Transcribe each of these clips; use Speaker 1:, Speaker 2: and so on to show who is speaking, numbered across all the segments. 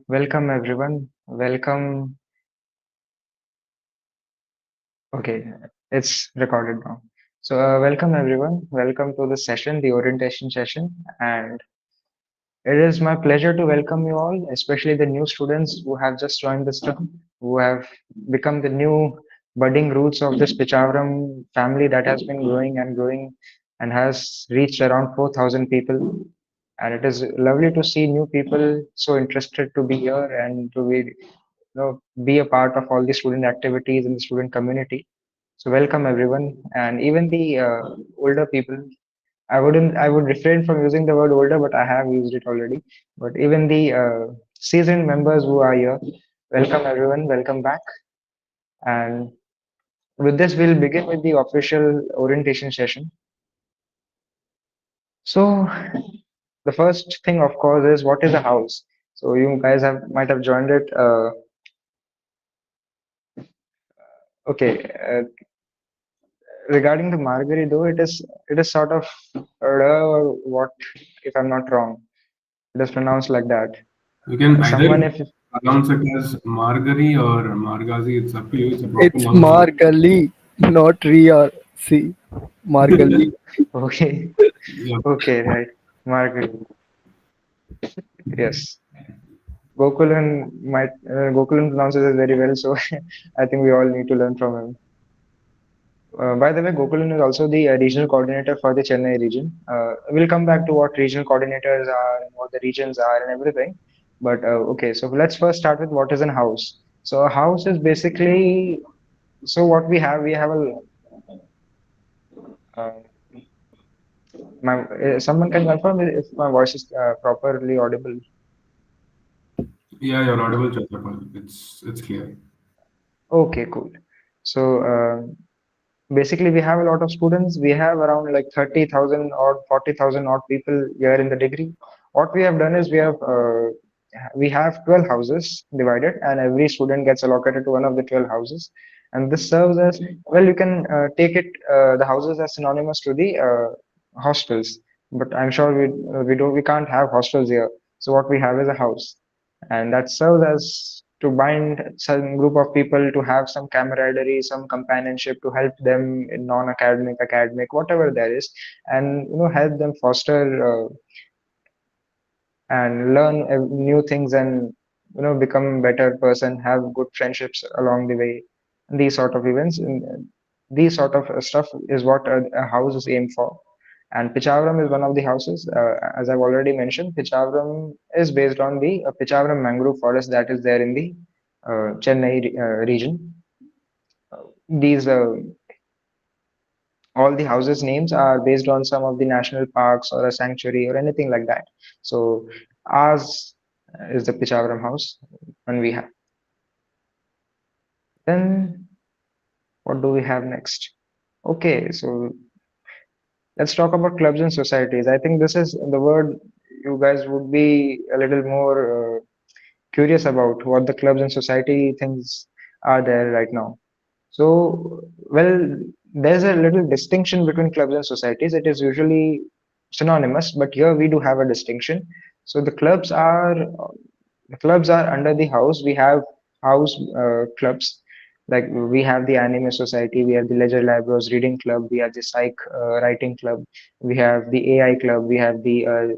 Speaker 1: Welcome everyone. Welcome. Okay, it's recorded now. Welcome everyone. Welcome to the session, the orientation session. And it is my pleasure to welcome you all, especially the new students who have just joined this term, who have become the new budding roots of this Pichavaram family that has been growing and growing and has reached around 4,000 people. And it is lovely to see new people so interested to be here and to be a part of all the student activities in the student community. So welcome everyone, and even the older people. I would refrain from using the word older, but I have used it already. But even the seasoned members who are here, welcome everyone, welcome back. And with this, we'll begin with the official orientation session. So the first thing, of course, is what is a house? So you guys have might have joined it. Okay, regarding the Margari, though, it is sort of or what if I'm not wrong. It is pronounced like that.
Speaker 2: You can
Speaker 1: Someone
Speaker 2: either
Speaker 1: if
Speaker 2: pronounce it as Margari or Margazi. It's up to you. It's a proper
Speaker 3: It's
Speaker 2: noun for it.
Speaker 3: Margali, not Ria. See, Margali.
Speaker 1: okay,
Speaker 2: Yeah,
Speaker 1: okay, right, Margari. Yes, Gokulan pronounces it very well, so I think we all need to learn from him. By the way, Gokulan is also the regional coordinator for the Chennai region. We'll come back to what regional coordinators are and what the regions are and everything. But okay, so let's first start with what is a house. So a house is basically what we have a uh, someone can confirm if my voice is properly audible.
Speaker 2: yeah, you're audible, Chatrapal. It's clear.
Speaker 1: Okay, cool. So basically, we have a lot of students. We have around like 30,000 or 40,000 odd people here in the degree. What we have done is we have 12 houses divided, and every student gets allocated to one of the 12 houses. And this serves as well. You can take it the houses as synonymous to the hostels, but I'm sure we can't have hostels here. So what we have is a house, and that serves as to bind some group of people to have some camaraderie, some companionship, to help them in non-academic, academic, whatever there is, and help them foster and learn new things and become better person, have good friendships along the way. These sort of events, and these sort of stuff is what a house is aimed for. And Pichavaram is one of the houses. As I've already mentioned, Pichavaram is based on the Pichavaram mangrove forest that is there in the Chennai region. These all the houses names are based on some of the national parks or a sanctuary or anything like that. So ours is the Pichavaram house, and we have. Then what do we have next? Okay, so let's talk about clubs and societies. I think this is the word you guys would be a little more curious about what the clubs and society things are there right now. So, well, there's a little distinction between clubs and societies. It is usually synonymous, but here we do have a distinction. So the clubs are under the house. We have house clubs. Like we have the anime society, we have the Ledger Labros reading club, we have the psych writing club, we have the AI club, we have the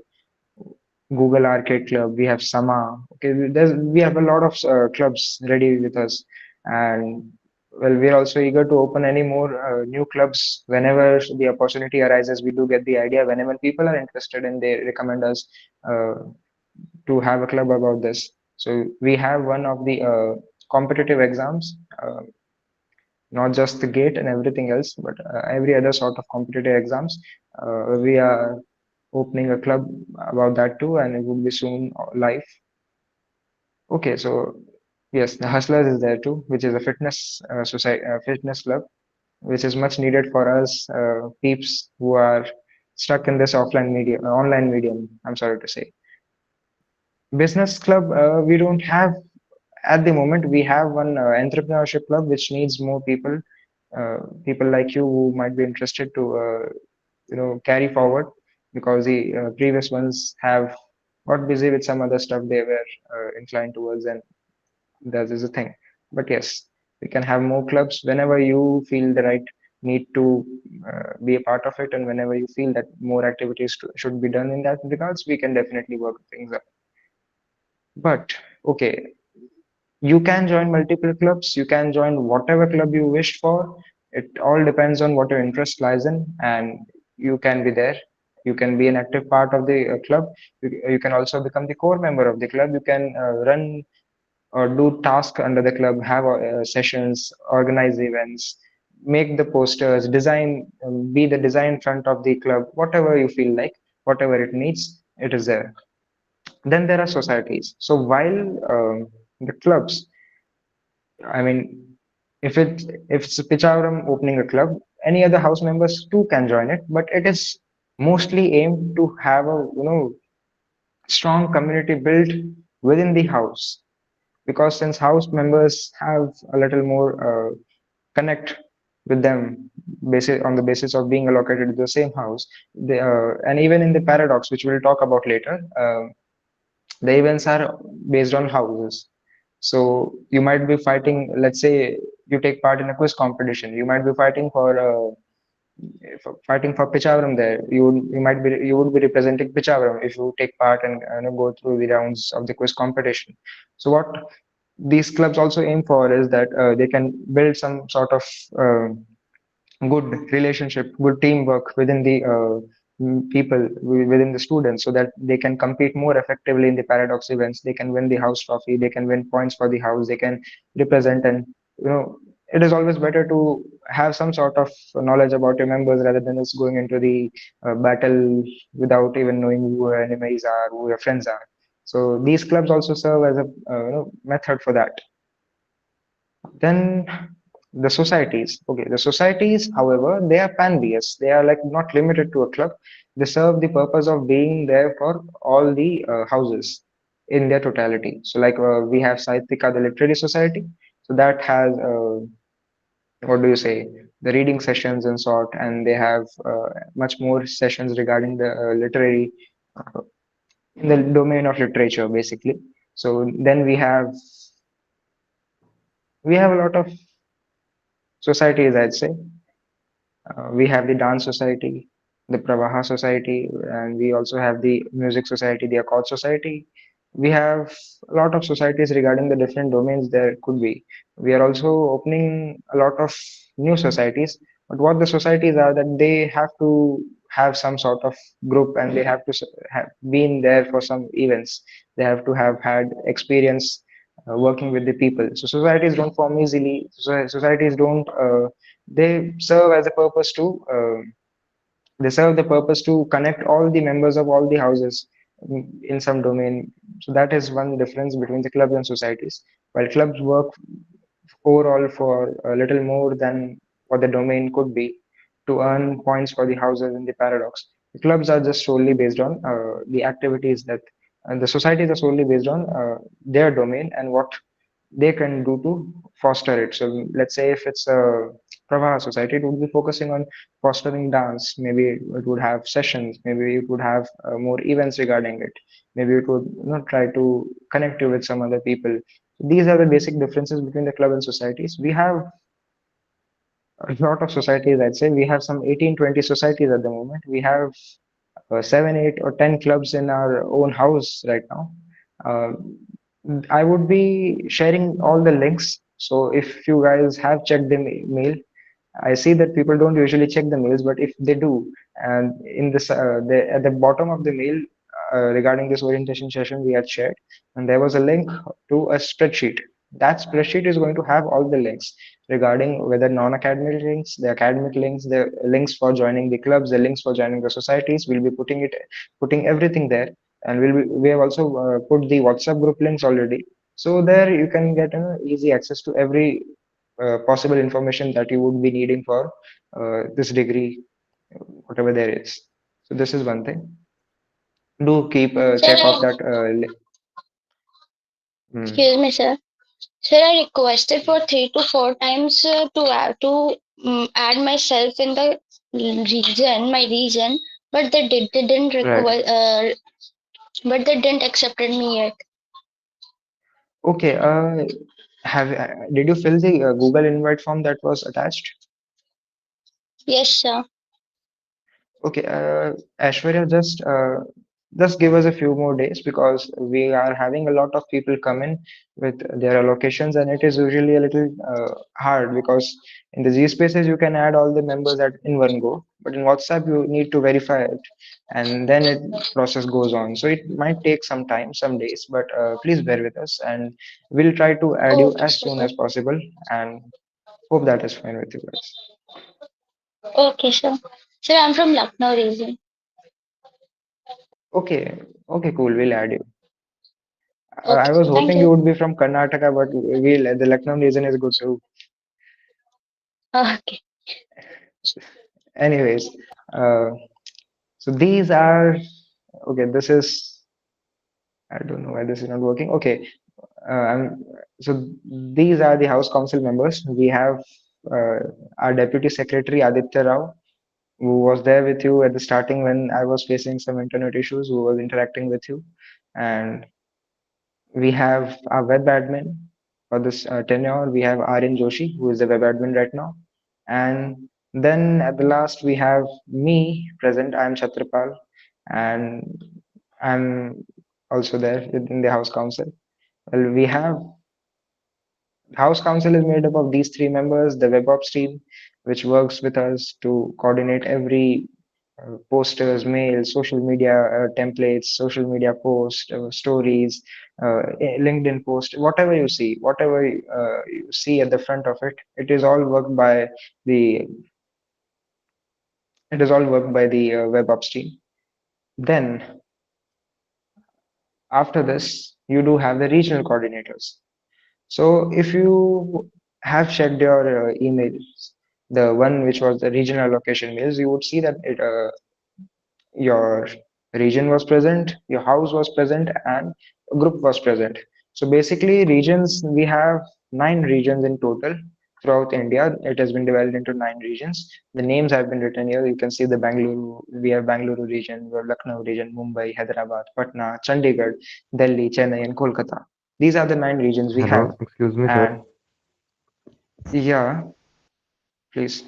Speaker 1: Google Arcade Club, we have Sama. Okay, we have a lot of clubs ready with us, and well, we're also eager to open any more new clubs whenever the opportunity arises. We do get the idea whenever people are interested and they recommend us uh, to have a club about this. So we have one of the competitive exams. Not just the gate and everything else, but every other sort of competitive exams. We are opening a club about that too, and it will be soon live. Okay, so yes, the Hustlers is there too, which is a fitness society, fitness club, which is much needed for us peeps who are stuck in this offline medium, online medium. I'm sorry to say. Business club, we don't have at the moment. We have one entrepreneurship club which needs more people, people like you who might be interested to carry forward because the previous ones have got busy with some other stuff they were inclined towards, and that is a thing. But yes, we can have more clubs whenever you feel the right need to be a part of it, and whenever you feel that more activities should be done in that regards, we can definitely work things up. But okay, you can join multiple clubs, you can join whatever club you wish for. It all depends on what your interest lies in, and you can be there. You can be an active part of the club. You can also become the core member of the club. You can run or do tasks under the club, have sessions, organize events, make the posters, design, be the design front of the club, whatever you feel like, whatever it needs, it is there. Then there are societies. So while the clubs, I mean, if it's Pichavaram opening a club, any other house members too can join it, but it is mostly aimed to have a strong community built within the house, because since house members have a little more connect with them on the basis of being allocated to the same house, and even in the paradox, which we'll talk about later, the events are based on houses. So you might be fighting, let's say you take part in a quiz competition, you might be fighting for Pichavaram there. You would be representing Pichavaram if you take part and go through the rounds of the quiz competition. So what these clubs also aim for is that they can build some sort of uh, good relationship, good teamwork within the people, within the students, so that they can compete more effectively in the paradox events. They can win the house trophy, they can win points for the house, they can represent, and you know, it is always better to have some sort of knowledge about your members rather than just going into the battle without even knowing who your enemies are, who your friends are. So these clubs also serve as a method for that. Then the societies. Okay, the societies, however, they are pan-BS. They are like not limited to a club. They serve the purpose of being there for all the houses in their totality. So, like we have Sahitika, the literary society. So that has what do you say? The reading sessions and sort, and they have much more sessions regarding the literary uh, in the domain of literature, basically. So then we have a lot of societies, I'd say. We have the dance society, the Pravaha society, and we also have the music society, the Accord society. We have a lot of societies regarding the different domains there could be. We are also opening a lot of new societies. But what the societies are, that they have to have some sort of group, and they have to have been there for some events. They have to have had experience working with the people. So societies don't form easily. Societies don't. They serve as a purpose to they serve the purpose to connect all the members of all the houses in some domain. So that is one difference between the clubs and societies. While clubs work overall for a little more than what the domain could be to earn points for the houses in the paradox, the clubs are just solely based on the activities that, and the societies are solely based on their domain and what they can do to foster it. So let's say if it's a Pravaha society, it would be focusing on fostering dance. Maybe it would have sessions. Maybe it would have more events regarding it. Maybe it would try to connect you with some other people. These are the basic differences between the club and societies. We have a lot of societies, I'd say. We have some 18, 20 societies at the moment. We have 7, 8, or 10 clubs in our own house right now. Uh, I would be sharing all the links. So if you guys have checked the mail, I see that people don't usually check the mails, but if they do, and in this, at the bottom of the mail regarding this orientation session we had shared, and there was a link to a spreadsheet. That spreadsheet is going to have all the links regarding whether non-academic links, the academic links, the links for joining the clubs, the links for joining the societies. We'll be putting everything there, and we have also put the WhatsApp group links already. So there you can get easy access to every possible information that you would be needing for this degree, whatever there is. So this is one thing. Do keep
Speaker 4: Sir,
Speaker 1: check off that. Hmm,
Speaker 4: excuse me, sir. Sir, I requested for 3 to 4 times add myself in my region, but they didn't
Speaker 1: right.
Speaker 4: request. but they didn't accepted me yet.
Speaker 1: Okay. Have did you fill the Google invite form that was attached?
Speaker 4: Yes, sir.
Speaker 1: Okay, Ashwarya, just give us a few more days because we are having a lot of people come in with their allocations, and it is usually a little hard because in the G spaces you can add all the members at in one go, but in WhatsApp you need to verify it, and then it process goes on. So it might take some time, some days, but please bear with us, and we'll try to add you
Speaker 4: Okay,
Speaker 1: as soon
Speaker 4: sir.
Speaker 1: as possible, and hope that is fine with you guys.
Speaker 4: Okay, sir. Sir, I'm from Lucknow region.
Speaker 1: Okay, okay, cool. We'll add you. I
Speaker 4: Okay,
Speaker 1: was
Speaker 4: sir. Thank
Speaker 1: hoping you
Speaker 4: you.
Speaker 1: would be from Karnataka, but the Lucknow region is good too.
Speaker 4: Okay.
Speaker 1: Anyways, uh, so these are okay. This is I don't know why this is not working. Okay, so these are the House Council members. We have uh, our Deputy Secretary Aditya Rao, who was there with you at the starting when I was facing some internet issues, who was interacting with you, and we have our web admin for this tenure. We have Aryan Joshi, who is the web admin right now. And then at the last, we have me present. I'm Chhatrapal, and I'm also there in the House Council. Well, we have House Council is made up of these three members, the WebOps team, which works with us to coordinate every posters, mails, social media templates, social media posts, stories, LinkedIn post, whatever you see, whatever you see at the front of it, the it is all worked by the WebOps team. Then after this, you do have the regional coordinators. So if you have checked your emails, the one which was the regional location mails, you would see that your region was present, your house was present, and a group was present. So basically, regions we have 9 regions in total throughout India. It has been divided into 9 regions. The names have been written here. You can see the Bangalore. We have Bangalore region, we have Lucknow region, Mumbai, Hyderabad, Patna, Chandigarh, Delhi, Chennai, and Kolkata. These are the 9 regions we have.
Speaker 5: Hello, excuse me, sir.
Speaker 1: And yeah, please.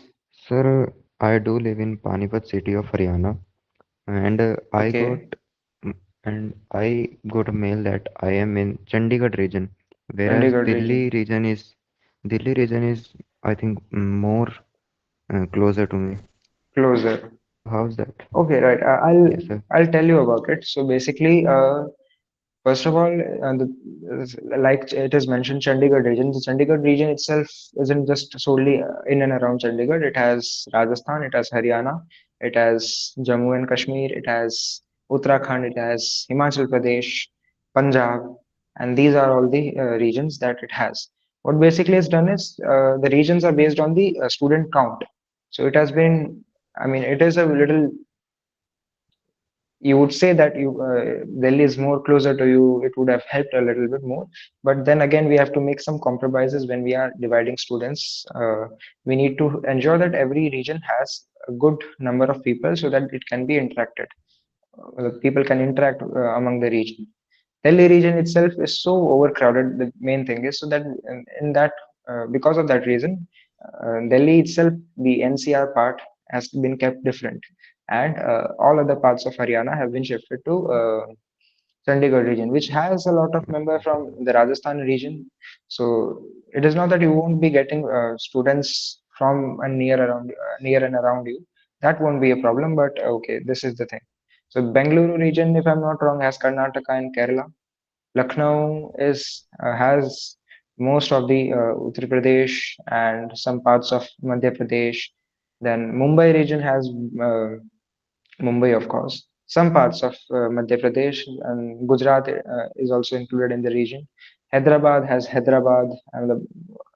Speaker 5: Sir, I do live in Panipat city of Haryana, and
Speaker 1: Okay,
Speaker 5: I got a mail that I am in Chandigarh region, whereas
Speaker 1: Chandigarh region,
Speaker 5: Delhi region is I think more closer to me.
Speaker 1: closer.
Speaker 5: So how's that?
Speaker 1: Okay, right.
Speaker 5: Yes, sir.
Speaker 1: I'll tell you about it. So basically, first of all, like it is mentioned, Chandigarh region. The Chandigarh region itself isn't just solely in and around Chandigarh. It has Rajasthan, it has Haryana, it has Jammu and Kashmir, it has Uttarakhand, it has Himachal Pradesh, Punjab, and these are all the regions that it has. What basically is done is the regions are based on the student count. So it has been, I mean, it is a little you would say that Delhi is more closer to you, it would have helped a little bit more. But then again, we have to make some compromises when we are dividing students. We need to ensure that every region has a good number of people so that it can be interacted. People can interact among the region. Delhi region itself is so overcrowded. The main thing is so that in that because of that reason, Delhi itself, the NCR part has been kept different, and all other parts of Haryana have been shifted to Chandigarh region, which has a lot of members from the Rajasthan region. So it is not that you won't be getting students from and near and around you. That won't be a problem. But okay, this is the thing. So Bengaluru region, if I'm not wrong, has Karnataka and Kerala. Lucknow is has most of the Uttar Pradesh and some parts of Madhya Pradesh. Then Mumbai region has Mumbai, of course. Some parts of Madhya Pradesh and Gujarat is also included in the region. Hyderabad has Hyderabad and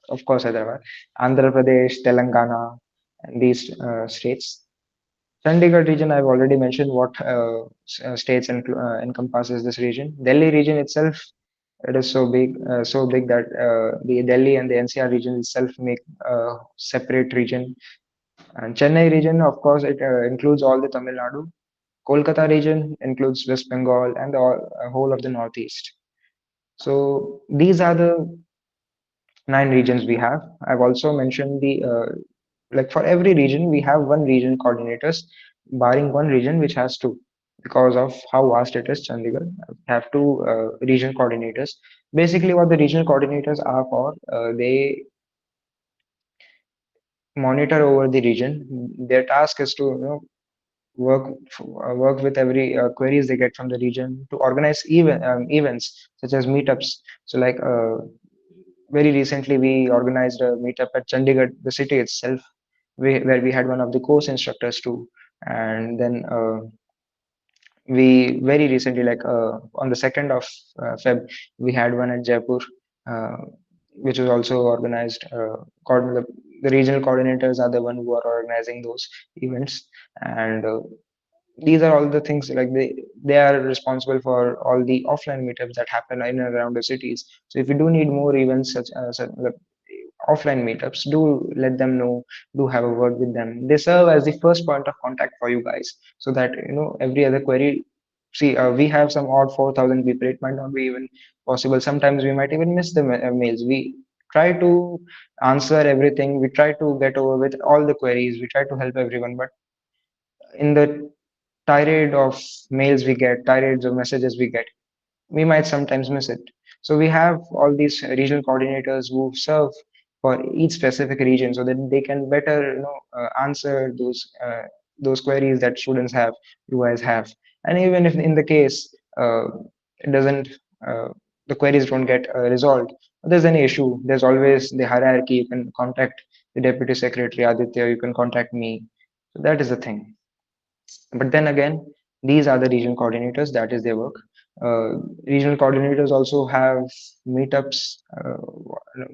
Speaker 1: of course Hyderabad, Andhra Pradesh, Telangana, and these states. Chandigarh region, I've already mentioned what states encompasses this region. Delhi region itself, it is so big that the Delhi and the NCR region itself make a separate region. And Chennai region, of course, it includes all the Tamil Nadu. Kolkata region includes West Bengal and the whole of the Northeast. So these are the 9 regions we have. I've also mentioned the like for every region we have one region coordinators, barring one region which has two because of how vast it is. Chandigarh have two region coordinators. Basically, what the regional coordinators are for, they monitor over the region. Their task is to work work with every queries they get from the region to organize events such as meetups. So like very recently we organized a meetup at Chandigarh, the city itself, where we had one of the course instructors too. And then we very recently, like on the 2nd of Feb, we had one at Jaipur, uh, which was also organized. The regional coordinators are the one who are organizing those events, and these are all the things like they are responsible for all the offline meetups that happen in and around the cities. So if you do need more events such like, offline meetups, do let them know, do have a word with them. They serve as the first point of contact for you guys, so that every other query. See, we have some odd 4,000 people. It might not be even possible. Sometimes we might even miss the mails. We try to answer everything. We try to get over with all the queries. We try to help everyone, but in the tirade of mails we get, tirades of messages we get, we might sometimes miss it. So we have all these regional coordinators who serve for each specific region so that they can better answer those queries that students have, you guys have. And even if in the case it doesn't the queries don't get resolved, if there's any issue, there's always the hierarchy. You can contact the deputy secretary Aditya, you can contact me. So that is the thing. But then again, these are the regional coordinators, that is their work. Regional coordinators also have meetups,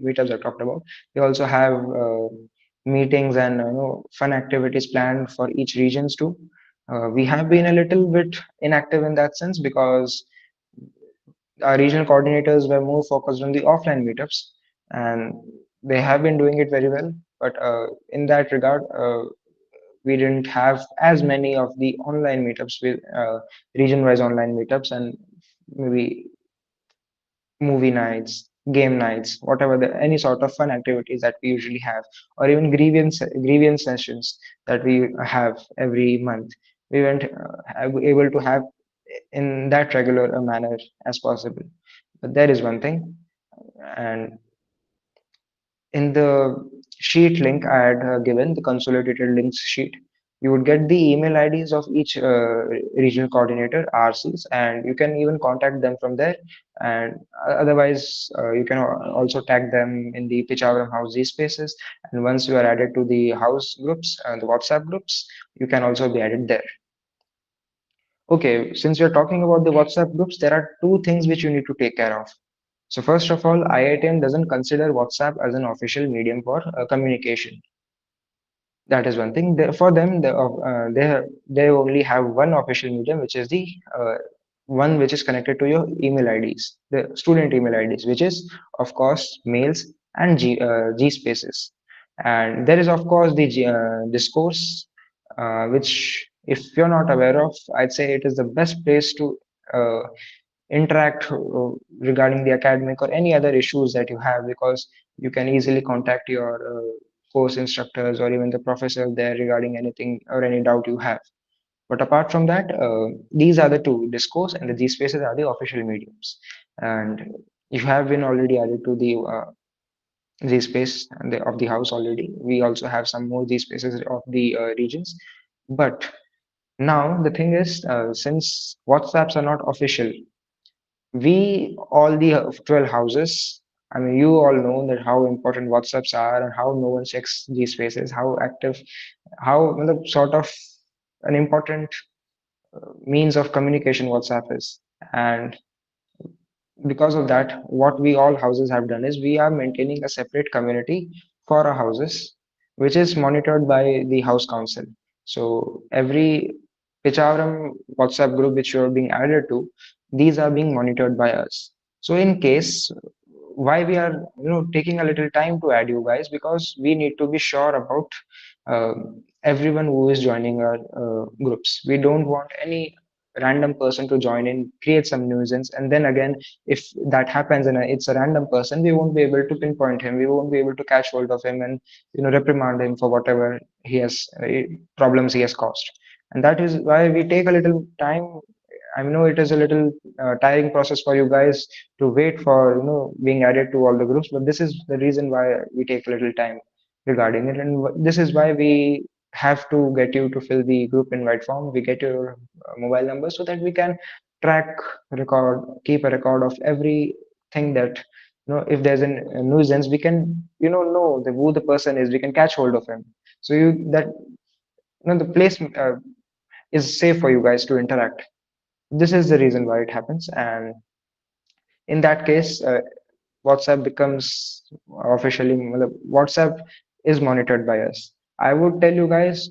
Speaker 1: meetups I talked about. They also have meetings and fun activities planned for each regions too. We have been a little bit inactive in that sense because our regional coordinators were more focused on the offline meetups, and they have been doing it very well. But in that regard, we didn't have as many of the online meetups with region-wise online meetups and maybe movie nights, game nights, whatever any sort of fun activities that we usually have, or even grievance sessions that we have every month. We weren't able to have in that regular a manner as possible. But there is one thing, and in the sheet link I had given, the consolidated links sheet, you would get the email IDs of each regional coordinator, RCs, and you can even contact them from there. And otherwise, you can also tag them in the Pichavaram House Z spaces. And once you are added to the house groups and the WhatsApp groups, you can also be added there. Okay, since you're talking about the WhatsApp groups, there are two things which you need to take care of. So first of all, IITM doesn't consider WhatsApp as an official medium for communication. That is one thing. For them, they only have one official medium, which is the one which is connected to your email IDs, the student email IDs, which is of course mails and G spaces. And there is of course the discourse, which if you're not aware of, I'd say it is the best place to uh, interact regarding the academic or any other issues that you have, because you can easily contact your course instructors or even the professor there regarding anything or any doubt you have. But apart from that, these are the two, discourse and the G spaces are the official mediums. And you have been already added to the G space and of the house already. We also have some more G spaces of the regions. But now the thing is, since WhatsApps are not official, we all the 12 houses, I mean, you all know that how important WhatsApps are and how no one checks these spaces, how active, how sort of an important means of communication WhatsApp is. And because of that, what we all houses have done is we are maintaining a separate community for our houses, which is monitored by the house council. So every Pichavaram WhatsApp group which you are being added to, these are being monitored by us. So in case, why we are taking a little time to add you guys, because we need to be sure about everyone who is joining our groups. We don't want any random person to join in, create some nuisance, and then again, if that happens and it's a random person, we won't be able to pinpoint him. We won't be able to catch hold of him and reprimand him for whatever he has problems he has caused. And that is why we take a little time. I know it is a little tiring process for you guys to wait for being added to all the groups, but this is the reason why we take a little time regarding it, and this is why we have to get you to fill the group invite form. We get your mobile number so that we can track, record, keep a record of everything that if there's a nuisance, we can know who the person is. We can catch hold of him. So you that the place is safe for you guys to interact. This is the reason why it happens, and in that case, WhatsApp becomes officially WhatsApp is monitored by us. I would tell you guys,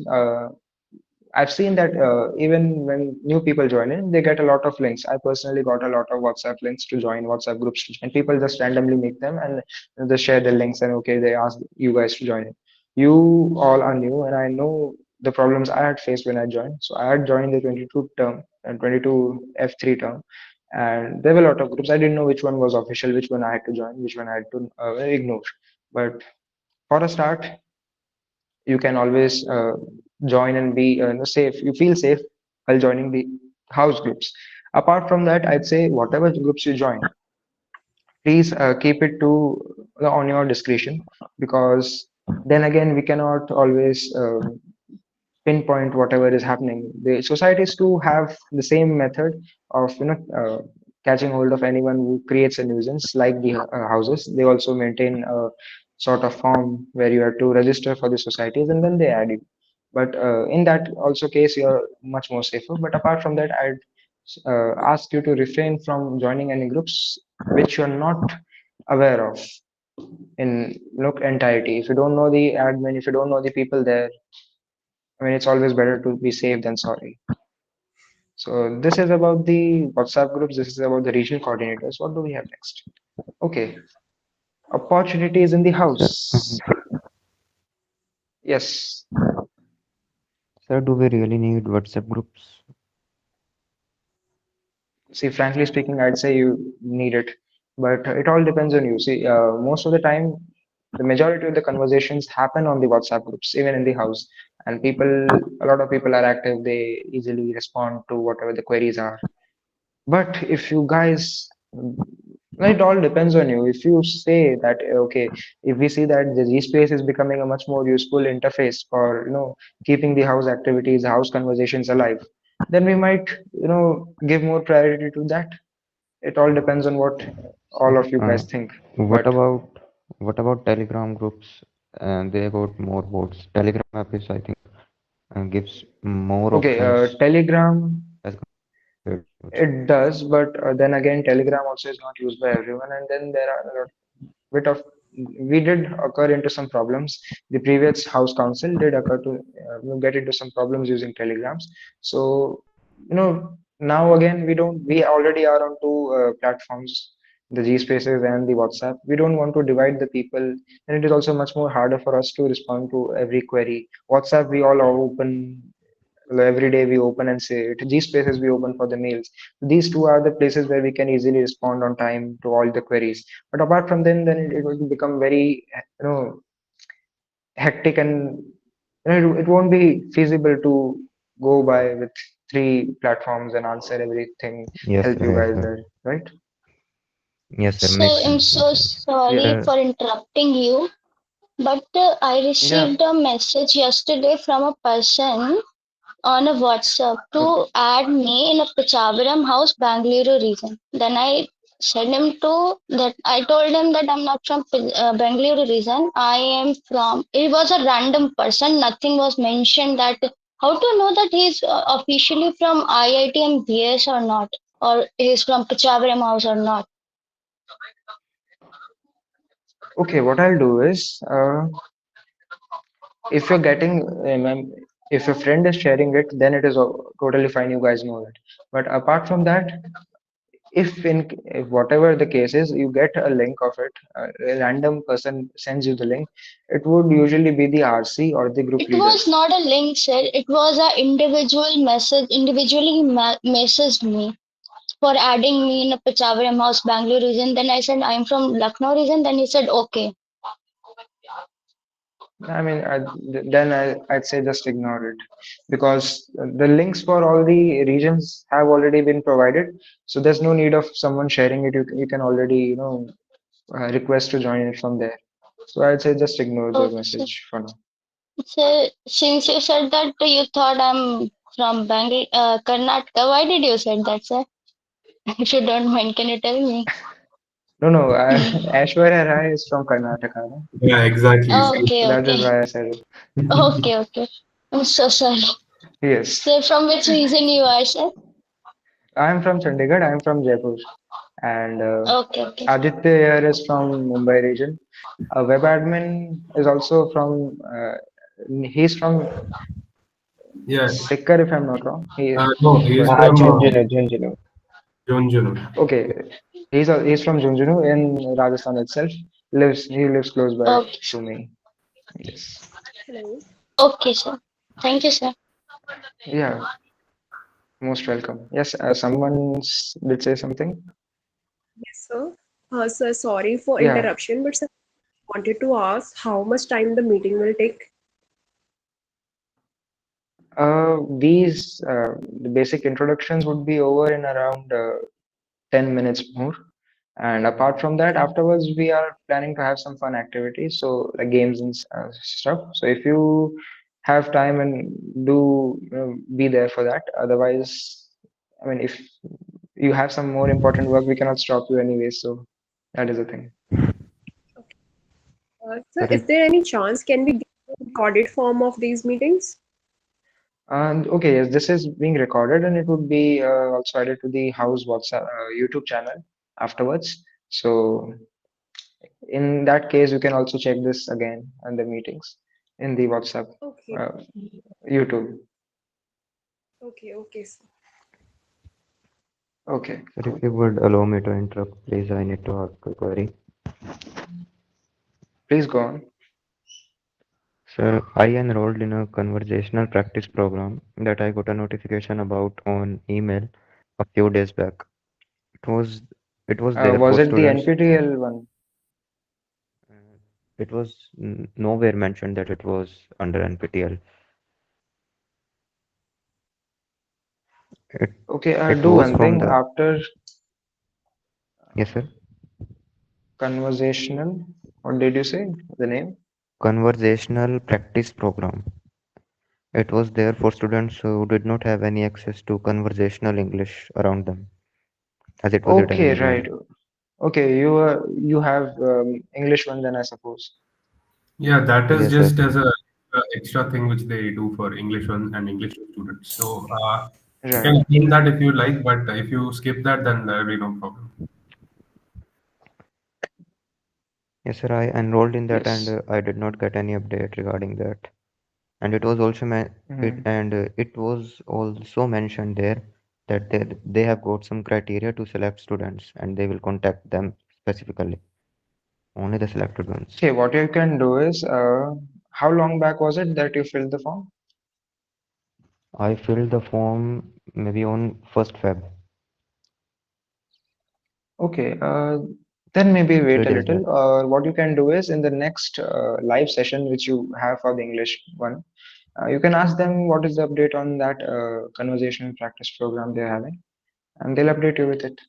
Speaker 1: I've seen that even when new people join in, they get a lot of links. I personally got a lot of WhatsApp links to join, WhatsApp groups to join. People just randomly make them and they share the links, and okay, they ask you guys to join in. You all are new, and I know the problems I had faced when I joined. So I had joined the 22 term and 22 F3 term, and there were a lot of groups. I didn't know which one was official, which one I had to join, which one I had to ignore. But for a start, you can always join and be safe. You feel safe while joining the house groups. Apart from that, I'd say whatever groups you join, please keep it to on your discretion, because then again we cannot always pinpoint whatever is happening. The societies too have the same method of catching hold of anyone who creates a nuisance, like the houses. They also maintain a sort of form where you have to register for the societies, and then they add you. But in that also case, you're much more safer. But apart from that, I'd ask you to refrain from joining any groups which you're not aware of in entirety. If you don't know the admin, if you don't know the people there, I mean, it's always better to be safe than sorry. So this is about the WhatsApp groups. This is about the regional coordinators. What do we have next? Okay, opportunities in the
Speaker 5: Sir,
Speaker 1: house. Yes.
Speaker 5: sir, do we really need WhatsApp groups?
Speaker 1: See, frankly speaking, I'd say you need it, but it all depends on you. See, most of the time, the majority of the conversations happen on the WhatsApp groups, even in the house. And a lot of people are active. They easily respond to whatever the queries are. But if you guys, it all depends on you. If you say that, okay, if we see that the GSpace is becoming a much more useful interface for, keeping the house activities, house conversations alive, then we might, give more priority to that. It all depends on what all
Speaker 5: So,
Speaker 1: of you guys think.
Speaker 5: what
Speaker 1: But
Speaker 5: about Telegram groups? They got more bots. Telegram app is, I think, gives more
Speaker 1: okay,
Speaker 5: options
Speaker 1: Telegram,
Speaker 5: as compared to WhatsApp.
Speaker 1: it does, but then again, Telegram also is not used by everyone, and then there are a lot bit of we did occur into some problems. The previous house council did occur to get into some problems using telegrams. So now again we already are on two platforms, the G Spaces and the WhatsApp. We don't want to divide the people, and it is also much more harder for us to respond to every query. WhatsApp, we all are open. Every day we open and say it. These spaces we open for the mails. These two are the places where we can easily respond on time to all the queries. But apart from them, then it will become very hectic, and it won't be feasible to go by with three platforms and answer everything,
Speaker 5: Yes,
Speaker 1: help
Speaker 5: sir.
Speaker 1: you
Speaker 5: Yes,
Speaker 1: guys
Speaker 5: sir.
Speaker 1: there, right?
Speaker 5: Yes, sir.
Speaker 4: So
Speaker 5: Makes
Speaker 4: I'm
Speaker 5: sense.
Speaker 4: so
Speaker 5: Makes sense.
Speaker 1: Yeah,
Speaker 4: sorry
Speaker 5: Sir,
Speaker 4: for interrupting you, but I
Speaker 1: yeah.
Speaker 4: received a message yesterday from a person on a WhatsApp
Speaker 1: Okay.
Speaker 4: to add me in a Pichavaram house, Bangalore region. Then I said him to that. I told him that I'm not from Bangalore region. I am from. It was a random person. Nothing was mentioned. That how to know that he's officially from IIT and BS or not, or he's from Pichavaram house or not.
Speaker 1: Okay, what I'll do is, if you're getting if your friend is sharing it, then it is totally fine, you guys know it. But apart from that, if whatever the case is, you get a link of it, a random person sends you the link, it would usually be the RC or the group
Speaker 4: It
Speaker 1: leader.
Speaker 4: was not a link, sir. It was a individual message. Individually messaged me for adding me in a Pichavaram House, Bangalore region. Then I said I'm from Lucknow region. Then he said okay.
Speaker 1: I mean, then I'd say just ignore it, because the links for all the regions have already been provided. So there's no need of someone sharing it. You can already, request to join it from there. So I'd say just ignore the
Speaker 4: Okay, sir.
Speaker 1: message for now.
Speaker 4: So since you said that you thought I'm from Karnataka, why did you said that, sir? If you don't mind, can you tell me?
Speaker 1: No, no, Aishwarya Rai is from Karnataka, no?
Speaker 2: Yeah, exactly. See,
Speaker 1: So
Speaker 4: Okay,
Speaker 1: that is
Speaker 4: okay,
Speaker 1: why I said it.
Speaker 4: okay, okay. I'm so sorry.
Speaker 1: Yes,
Speaker 4: So from which region you are, sir?
Speaker 1: I am from Chandigarh. I am from Jaipur, and
Speaker 4: Okay, okay,
Speaker 1: Aditya here is from Mumbai region. Web admin is also from. He's from
Speaker 2: yeah.
Speaker 1: Sikkar, if I'm not wrong.
Speaker 2: No, he is
Speaker 1: But
Speaker 2: from
Speaker 3: Jhunjhunu, Jhunjhunu.
Speaker 2: Junjunu.
Speaker 1: okay, he's from Junjunu in Rajasthan itself. He lives close by
Speaker 4: okay,
Speaker 1: to me. Yes.
Speaker 6: Hello.
Speaker 4: okay, sir. Thank you, sir.
Speaker 1: Yeah. Most welcome. Yes. Someone did say something.
Speaker 6: Yes, sir. Sir, sorry for
Speaker 1: Yeah.
Speaker 6: interruption, but sir, I wanted to ask how much time the meeting will take.
Speaker 1: The basic introductions would be over in around 10 minutes more. And apart from that, afterwards, we are planning to have some fun activities, so like games and stuff. So if you have time and do be there for that. Otherwise, I mean, if you have some more important work, we cannot stop you anyway. So that is the thing.
Speaker 6: Okay. Sir,
Speaker 5: Sir,
Speaker 6: is there any chance can we get a recorded form of these meetings?
Speaker 1: And okay, yes, this is being recorded and it would be also added to the house WhatsApp YouTube channel afterwards. So in that case, you can also check this again and the meetings in the WhatsApp,
Speaker 6: Okay,
Speaker 1: uh, YouTube.
Speaker 6: okay, sir.
Speaker 1: Okay,
Speaker 5: sir, if
Speaker 1: cool.
Speaker 5: you would allow me to interrupt, please, I need to ask a query.
Speaker 1: Please go on.
Speaker 5: Sir, I enrolled in a conversational practice program that I got a notification about on email a few days back. It was it was there
Speaker 1: Was
Speaker 5: for
Speaker 1: it the
Speaker 5: students.
Speaker 1: NPTEL one?
Speaker 5: uh, It was nowhere mentioned that it was under NPTL. It
Speaker 1: Okay,
Speaker 5: it
Speaker 1: do
Speaker 5: was
Speaker 1: one
Speaker 5: from
Speaker 1: thing
Speaker 5: the
Speaker 1: after
Speaker 5: yes sir,
Speaker 1: conversational. What did you say? The name?
Speaker 5: conversational practice program. It was there for students who did not have any access to conversational English around them, as it was written in
Speaker 1: Okay,
Speaker 5: the mail.
Speaker 1: right. Okay, you have English one then, I suppose.
Speaker 2: Yeah, that is
Speaker 5: Yes sir.
Speaker 2: just as a extra thing which they do for English one and English two students. So you
Speaker 1: Right.
Speaker 2: can claim that if you like, but if you skip that, then there will be no problem.
Speaker 5: Yes sir, I enrolled in that and
Speaker 1: Yes.
Speaker 5: I did not get any update regarding that. And it was also
Speaker 1: Mhm.
Speaker 5: it was also mentioned there that they have got some criteria to select students and they will contact them specifically, only the selected ones.
Speaker 1: Okay, what you can do is, how long back was it that you filled the form?
Speaker 5: I filled the form maybe on 1st Feb,
Speaker 1: Okay, then maybe wait
Speaker 5: three
Speaker 1: a
Speaker 5: days back.
Speaker 1: little. What you can do is in the next live session which you have for the English one, you can ask them what is the update on that conversational practice program they're having, and they'll update you with it.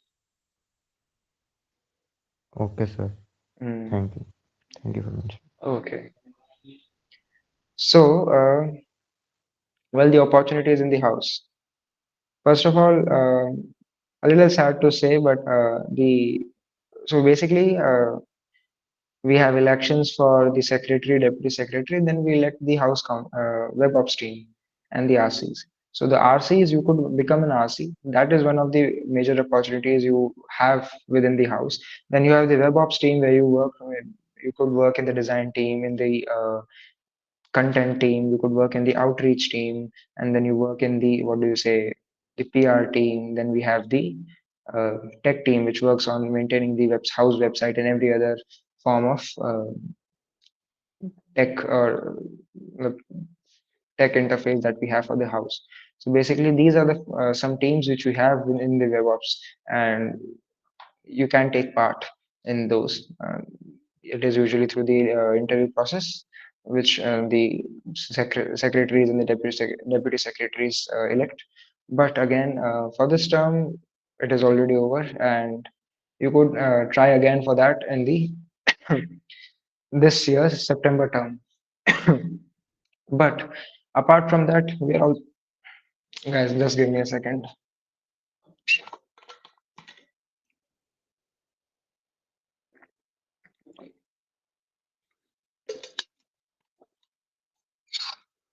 Speaker 5: Okay sir,
Speaker 1: Mm,
Speaker 5: thank you, thank you very much.
Speaker 1: okay. So, well, the opportunity is in the house. First of all, a little sad to say, but the so basically, we have elections for the secretary, deputy secretary, then we elect the web ops team and the RCs. So the RCs, you could become an RC. That is one of the major opportunities you have within the house. Then you have the web ops team where you work. You could work in the design team, in the content team. You could work in the outreach team, and then you work in the what do you say, the PR team. Then we have the tech team which works on maintaining the house website and every other form of tech or uh, tech interface that we have for the house. So basically, these are the some teams which we have in the DevOps, and you can take part in those. It is usually through the interview process, which the secretaries and the deputy secretaries elect. But again, for this term, it is already over, and you could try again for that in the this year's September term. But apart from that, we are all guys. Just give me a second.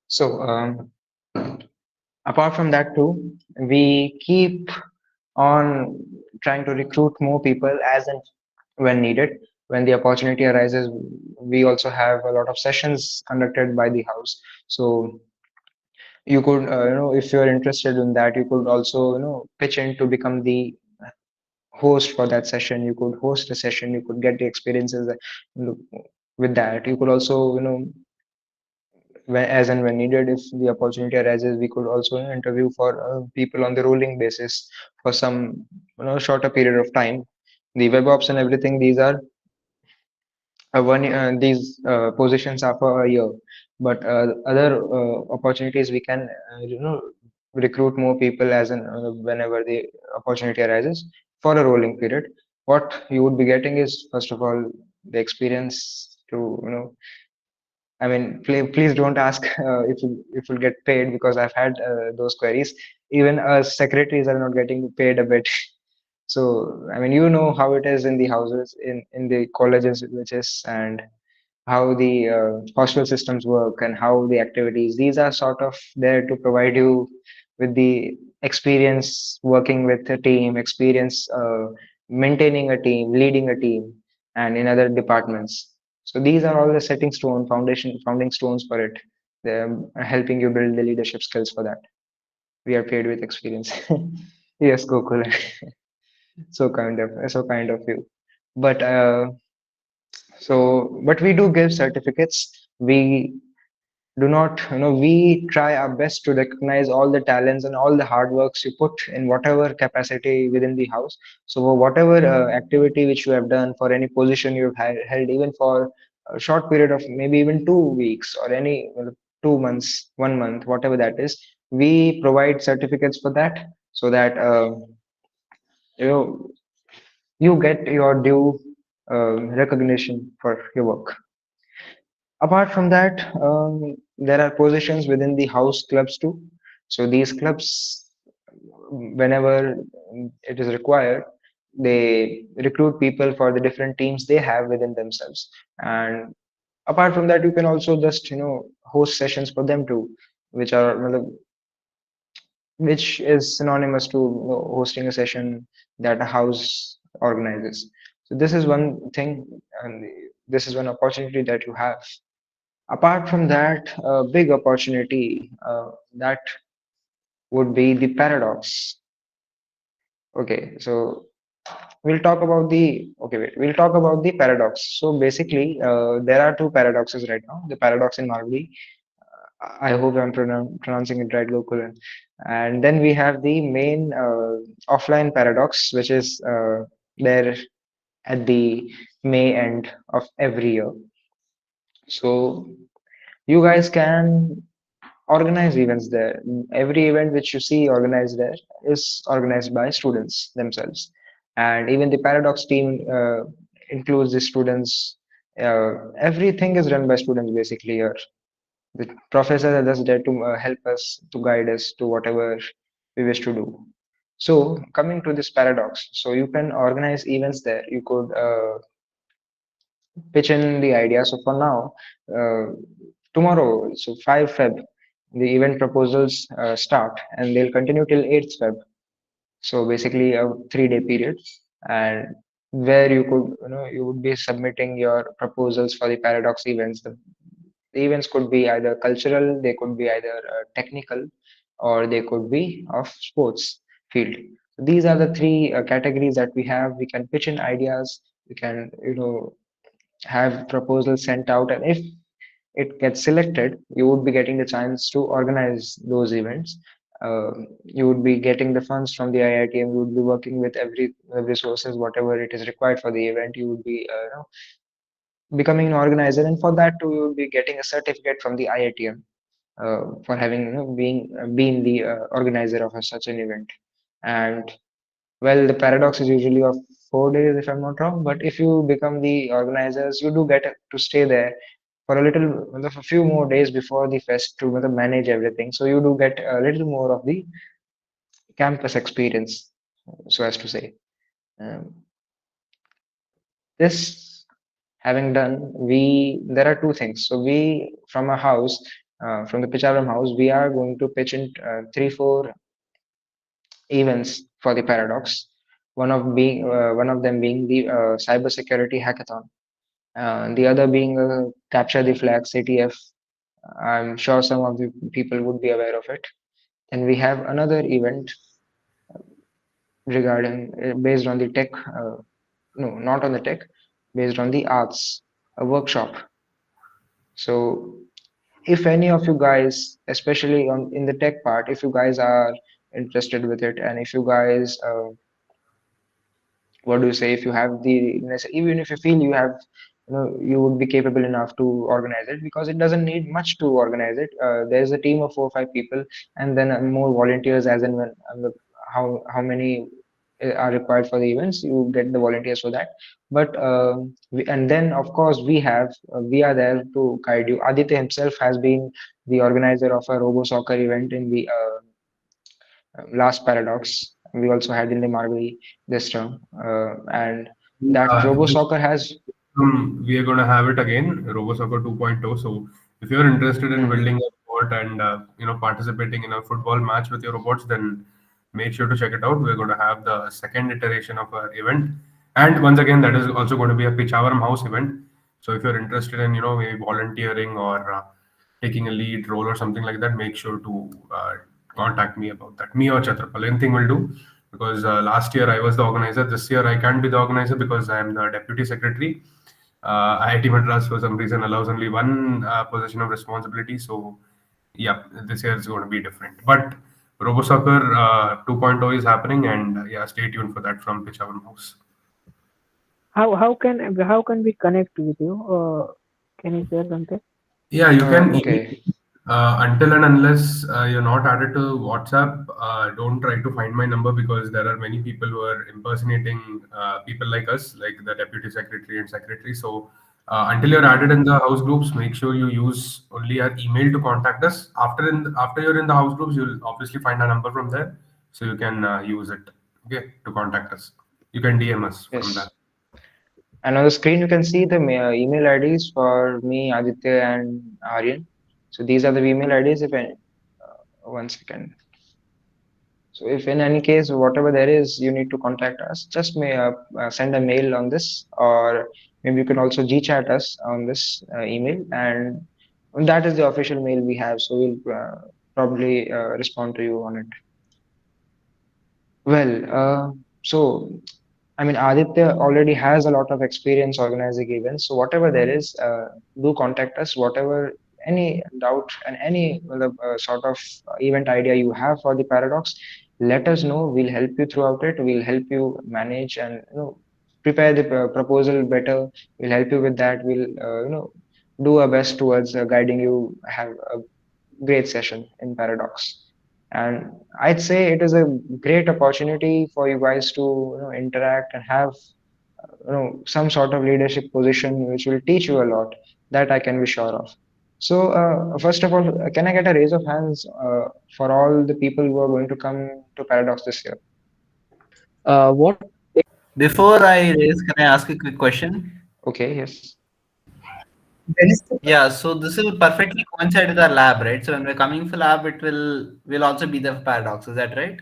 Speaker 1: So apart from that too, we keep on trying to recruit more people as and when needed. When the opportunity arises, we also have a lot of sessions conducted by the house. So you could, if you're interested in that, you could also, pitch in to become the host for that session. You could host a session. You could get the experiences with that. You could also, as and when needed, if the opportunity arises, we could also interview for people on the rolling basis for some shorter period of time. The web ops and everything, these are these positions are for a year, but other opportunities we can recruit more people as in whenever the opportunity arises for a rolling period. What you would be getting is, first of all, the experience to I mean, please don't ask if you'll get paid, because I've had those queries. Even secretaries are not getting paid a bit. So I mean, you know how it is in the houses, in the colleges, which is, and how the hostel systems work and how the activities. These are sort of there to provide you with the experience working with a team, experience maintaining a team, leading a team, and in other departments. So these are all the founding stones for it. They're helping you build the leadership skills for that. We are paid with experience. Yes, Gokul. So kind of you. But but we do give certificates. We do not, we try our best to recognize all the talents and all the hard works you put in whatever capacity within the house. So for whatever activity which you have done, for any position you've held, even for a short period of maybe even 2 weeks or any 2 months, 1 month, whatever that is, we provide certificates for that, so that you know you get your due recognition for your work. Apart from that, there are positions within the house clubs too. So these clubs, whenever it is required, they recruit people for the different teams they have within themselves. And apart from that, you can also just host sessions for them too, which are which is synonymous to hosting a session that a house organizes. So this is one thing, and this is one opportunity that you have. Apart from that, a big opportunity that would be the paradox. Okay, so we'll talk about the paradox. So basically, there are two paradoxes right now. The paradox in Marvi. I hope I'm pronouncing it right, Gokulan. And then we have the main offline paradox, which is there at the May end of every year. So you guys can organize events there. Every event which you see organized there is organized by students themselves. And even the Paradox team includes the students. Everything is run by students basically here. The professors are just there to help us, to guide us to whatever we wish to do. So coming to this paradox, so you can organize events there. You could pitch in the idea. So for now, tomorrow, so 5 Feb, the event proposals start and they'll continue till 8th Feb. So basically a 3-day period, and where you could, you would be submitting your proposals for the Paradox events. The events could be either cultural, they could be either technical, or they could be of sports field. These are the three categories that we have. We can pitch in ideas. We can, have proposals sent out, and if it gets selected, you would be getting the chance to organize those events. You would be getting the funds from the IITM. You would be working with every resources, whatever it is required for the event. You would be, becoming an organizer, and for that too, you would be getting a certificate from the IITM for having, being the organizer of such an event. And well, the paradox is usually of 4 days, if I'm not wrong. But if you become the organizers, you do get to stay there for a little, a few more days before the fest to manage everything. So you do get a little more of the campus experience, so as to say. Um, this having done, we there are two things. So we from a house, from the Pichavaram house, we are going to pitch in 3-4 events for the paradox. One of them being the cybersecurity hackathon, the other being capture the flag CTF. I'm sure some of the people would be aware of it. And we have another event regarding based on the tech. No, not on the tech, based on the arts, a workshop. So if any of you guys, especially on in the tech part, if you guys are interested with it, and if you guys what do you say, if you have the even if you feel you have, you would be capable enough to organize it, because it doesn't need much to organize it. There's a team of 4 or 5 people, and then more volunteers as and when, how many are required for the events, you get the volunteers for that. But and then of course we are there to guide you. Aditya himself has been the organizer of a robo soccer event in the last paradox. We also had in the Marbury this term, and that Robo
Speaker 2: This
Speaker 1: Soccer has.
Speaker 2: we are going to have it again, RoboSoccer 2.0. So if you're interested in
Speaker 1: Mhm.
Speaker 2: building a robot and participating in a football match with your robots, then make sure to check it out. We're going to have the second iteration of our event, and once again, that is also going to be a Pichavaram House event. So if you're interested in maybe volunteering or taking a lead role or something like that, make sure to contact me about that. Me or Chatrapal, anything will do. Because last year I was the organizer. This year I can't be the organizer because I am the deputy secretary. IIT Madras for some reason allows only one position of responsibility. So yeah, this year is going to be different. But RoboSoccer 2.0 is happening, and yeah, stay tuned for that from Pichavaram House.
Speaker 3: How can we connect with you? Can you share something?
Speaker 2: Yeah, you can email
Speaker 1: Okay.
Speaker 2: until and unless you're not added to WhatsApp. Don't try to find my number because there are many people who are impersonating people like us, like the deputy secretary and secretary. So until you're added in the house groups, make sure you use only our email to contact us. After you're in the house groups, you'll obviously find a number from there, so you can use it. Okay, to contact us. You can DM us from
Speaker 1: Yes.
Speaker 2: that.
Speaker 1: And on the screen, you can see the email IDs for me, Aditya, and Aryan. So these are the email IDs. If any, 1 second. So if in any case, whatever there is, you need to contact us, just send a mail on this, or maybe you can also G-chat us on this email, and that is the official mail we have. So we'll probably respond to you on it. Well, so I mean, Aditya already has a lot of experience organizing events. So whatever there is, do contact us. Whatever any doubt and any sort of event idea you have for the paradox, let us know. We'll help you throughout it. We'll help you manage and prepare the proposal better. We'll help you with that. We'll do our best towards guiding you. Have a great session in Paradox. And I'd say it is a great opportunity for you guys to interact and have some sort of leadership position which will teach you a lot. That I can be sure of. So first of all, can I get a raise of hands for all the people who are going to come to Paradox this year?
Speaker 3: What?
Speaker 7: Before I raise, can I ask a quick question?
Speaker 1: Okay, yes.
Speaker 7: Yeah, so this will perfectly coincide with our lab, right? So when we're coming for lab, will also be the paradox. Is that right?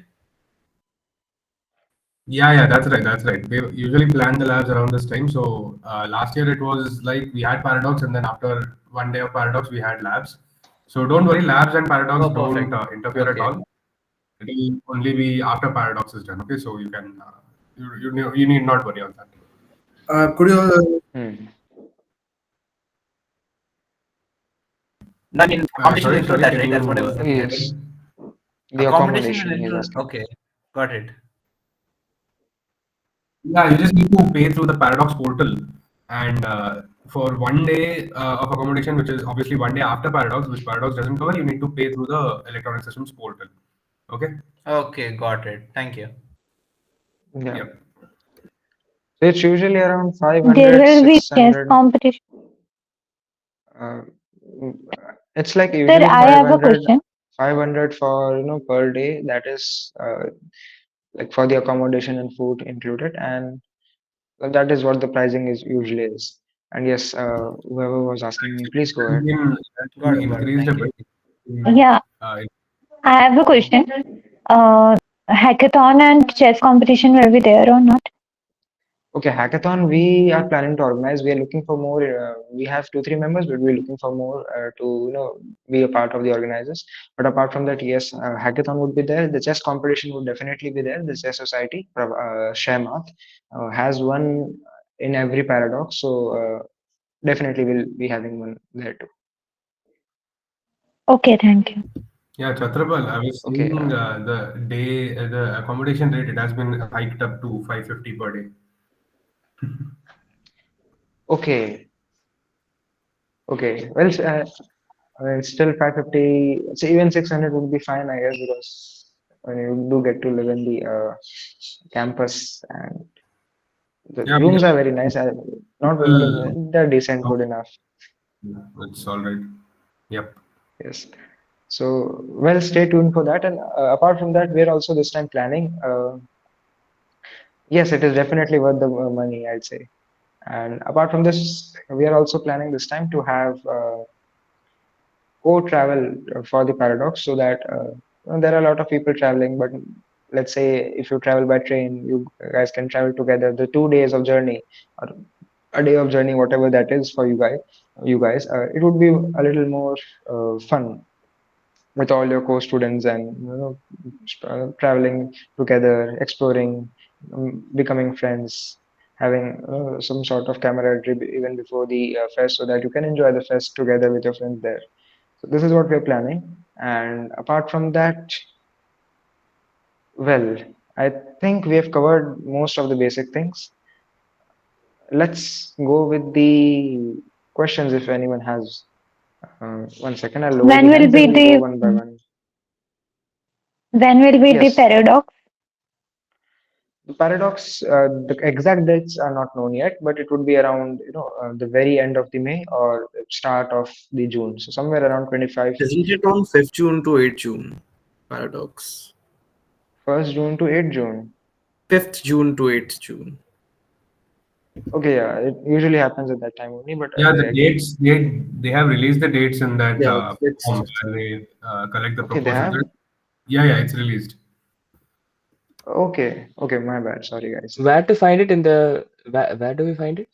Speaker 2: Yeah, that's right. That's right. We usually plan the labs around this time. So last year it was like we had Paradox, and then after 1 day of Paradox, we had labs. So don't worry, labs and Paradox
Speaker 7: Oh,
Speaker 2: don't
Speaker 7: perfect.
Speaker 2: interfere at
Speaker 1: Okay.
Speaker 2: all. It will only be after Paradox is done. Okay, so you can you need not worry on that. Could you?
Speaker 1: Hmm.
Speaker 7: No, I mean, accommodation will include
Speaker 2: Sorry,
Speaker 7: that,
Speaker 2: can
Speaker 7: right? That's what I
Speaker 2: you
Speaker 7: was asking.
Speaker 1: Yes, the
Speaker 7: Accommodation will
Speaker 1: accommodation he's
Speaker 7: include.
Speaker 1: asking.
Speaker 7: Okay, got it.
Speaker 2: Yeah, you just need to pay through the Paradox portal, and for 1 day of accommodation, which is obviously 1 day after Paradox, which Paradox doesn't cover, you need to pay through the electronic systems portal. Okay.
Speaker 7: Okay, got it. Thank you.
Speaker 1: Yeah.
Speaker 2: Yep.
Speaker 1: So it's usually around
Speaker 3: There
Speaker 1: 500,
Speaker 3: will be chess
Speaker 1: 600.
Speaker 3: competition.
Speaker 1: Uh, mm, it's like
Speaker 3: Sir,
Speaker 1: usually
Speaker 3: I have a
Speaker 1: 500,
Speaker 3: question.
Speaker 1: 500 for per day. That is like for the accommodation and food included, and that is what the pricing is usually is. And yes, whoever was asking me, please go ahead.
Speaker 2: It's
Speaker 7: Got
Speaker 2: been
Speaker 7: it. Got it.
Speaker 2: increased a
Speaker 7: Thank you.
Speaker 2: bit.
Speaker 3: Yeah,
Speaker 2: Uh,
Speaker 3: I have a question. Hackathon and chess competition will be there or not?
Speaker 1: Okay, hackathon we are planning to organize. We are looking for more. We have 2 3 members, but we're looking for more to be a part of the organizers. But apart from that, yes, hackathon would be there. The chess competition would definitely be there. The chess society, Shamath, has one in every paradox, so definitely we'll be having one there too.
Speaker 3: Okay, thank you.
Speaker 2: yeah, Chatrapal, I was
Speaker 1: Okay,
Speaker 2: seeing the accommodation rate. It has been hiked up to 550 per day.
Speaker 1: okay, okay. Well, still 550. So even 600 would be fine, I guess, because when you do get to live in the campus and the
Speaker 2: Yeah,
Speaker 1: rooms are very nice. Not
Speaker 2: people.
Speaker 1: they're decent, good enough.
Speaker 2: It's all right. Yep.
Speaker 1: Yes. So well, stay tuned for that. And apart from that, we're also this time planning. Yes, it is definitely worth the money, I'd say. And apart from this, we are also planning this time to have co-travel for the paradox, so that there are a lot of people traveling. But let's say if you travel by train, you guys can travel together. The 2 days of journey, or a day of journey, whatever that is for you guys, it would be a little more fun with all your co-students, and traveling together, exploring, becoming friends, having some sort of camaraderie even before the fest, so that you can enjoy the fest together with your friends there. So this is what we're planning. And apart from that, well, I think we have covered most of the basic things. Let's go with the questions if anyone has. 1 second, I'll lower
Speaker 3: When
Speaker 1: the
Speaker 3: will
Speaker 1: hands,
Speaker 3: be
Speaker 1: then we'll go
Speaker 3: the
Speaker 1: one by one.
Speaker 3: when will be the
Speaker 1: Yes,
Speaker 3: paradox?
Speaker 1: the paradox, the exact dates are not known yet, but it would be around, the very end of the May or start of the June. So somewhere around 25,
Speaker 8: Isn't it on 5th June to 8th June? Paradox.
Speaker 1: 1st June to 8th June.
Speaker 8: 5th June to 8th June.
Speaker 1: Okay, yeah, it usually happens at that time only, but
Speaker 2: Yeah, the
Speaker 1: they,
Speaker 2: dates they have released the dates in that
Speaker 8: Yeah,
Speaker 2: form
Speaker 8: 6th.
Speaker 2: where they collect the
Speaker 1: okay, they
Speaker 2: proposals.
Speaker 1: have.
Speaker 2: Yeah, yeah, it's released.
Speaker 1: Okay, okay, my bad. Sorry, guys.
Speaker 9: Where to find it in the where do we find it?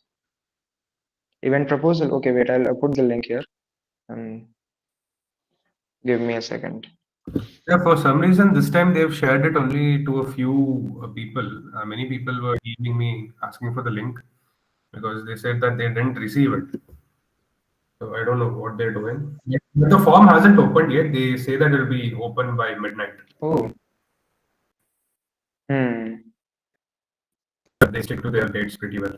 Speaker 1: Event proposal. Okay, wait, I'll put the link here. Give me a second.
Speaker 2: Yeah, for some reason this time they've shared it only to a few people. Many people were emailing me asking for the link because they said that they didn't receive it. So I don't know what they're doing. But the form hasn't opened yet. They say that it'll be open by midnight.
Speaker 1: Oh, hmm.
Speaker 2: But they stick to their dates pretty well.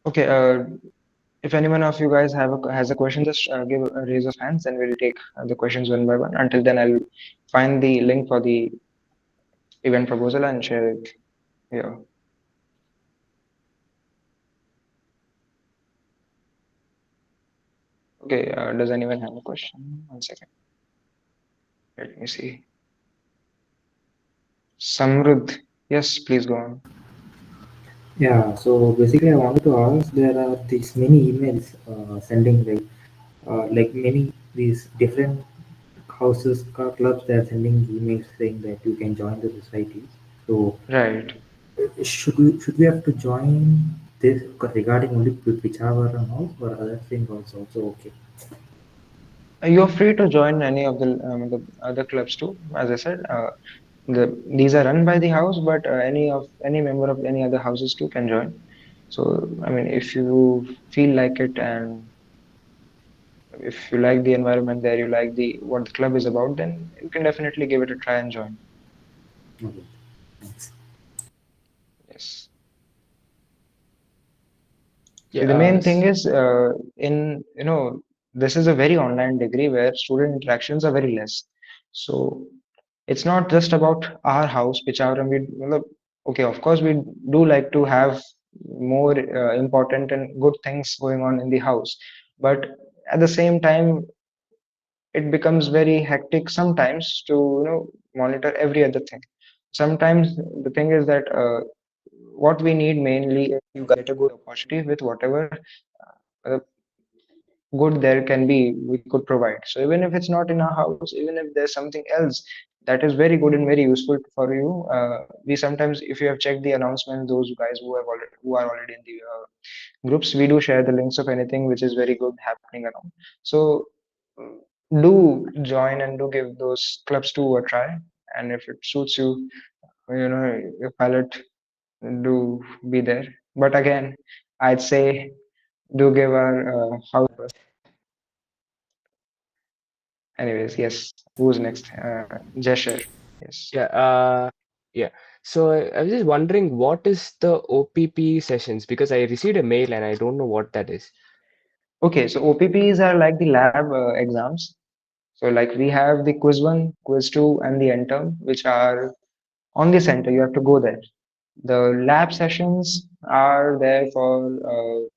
Speaker 1: Okay. If anyone of you guys has a question, just give a raise of hands, and we'll take the questions one by one. Until then, I'll find the link for the event proposal and share it here. Okay. Does anyone have a question? 1 second. Let me see. Samrudh. Yes, please go on.
Speaker 10: Yeah, so basically, I wanted to ask there are these many emails sending like many these different houses, clubs, they are sending emails saying that you can join the society. So
Speaker 1: Right.
Speaker 10: should we have to join this regarding only Pichavaram house or other things also okay?
Speaker 1: You're free to join any of the other clubs too. As I said, these are run by the house, but any member of any other houses too can join. So I mean, if you feel like it, and if you like the environment there, you like the what the club is about, then you can definitely give it a try and join.
Speaker 10: Okay, thanks.
Speaker 1: Yes. See, the
Speaker 9: Yeah.
Speaker 1: main thing is in this is a very online degree where student interactions are very less. So it's not just about our house, Pichavaram. Okay, of course, we do like to have more important and good things going on in the house, but at the same time, it becomes very hectic sometimes to monitor every other thing. Sometimes the thing is that what we need mainly is you get a good opportunity with whatever uh, good there can be we could provide. So even if it's not in our house, even if there's something else that is very good and very useful for you, we sometimes, if you have checked the announcements, those guys who are already in the groups, we do share the links of anything which is very good happening around. So uh, do join and do give those clubs to a try, and if it suits you, your palette, do be there. But again, I'd say do give our house. Anyways, yes. Who's next? Jasher. Yes.
Speaker 9: Yeah. Yeah. So I was just wondering, what is the OPP sessions? Because I received a mail and I don't know what that is.
Speaker 1: Okay, so OPPs are like the lab exams. So like we have the quiz one, quiz two, and the end term, which are on the center. You have to go there. The lab sessions are there for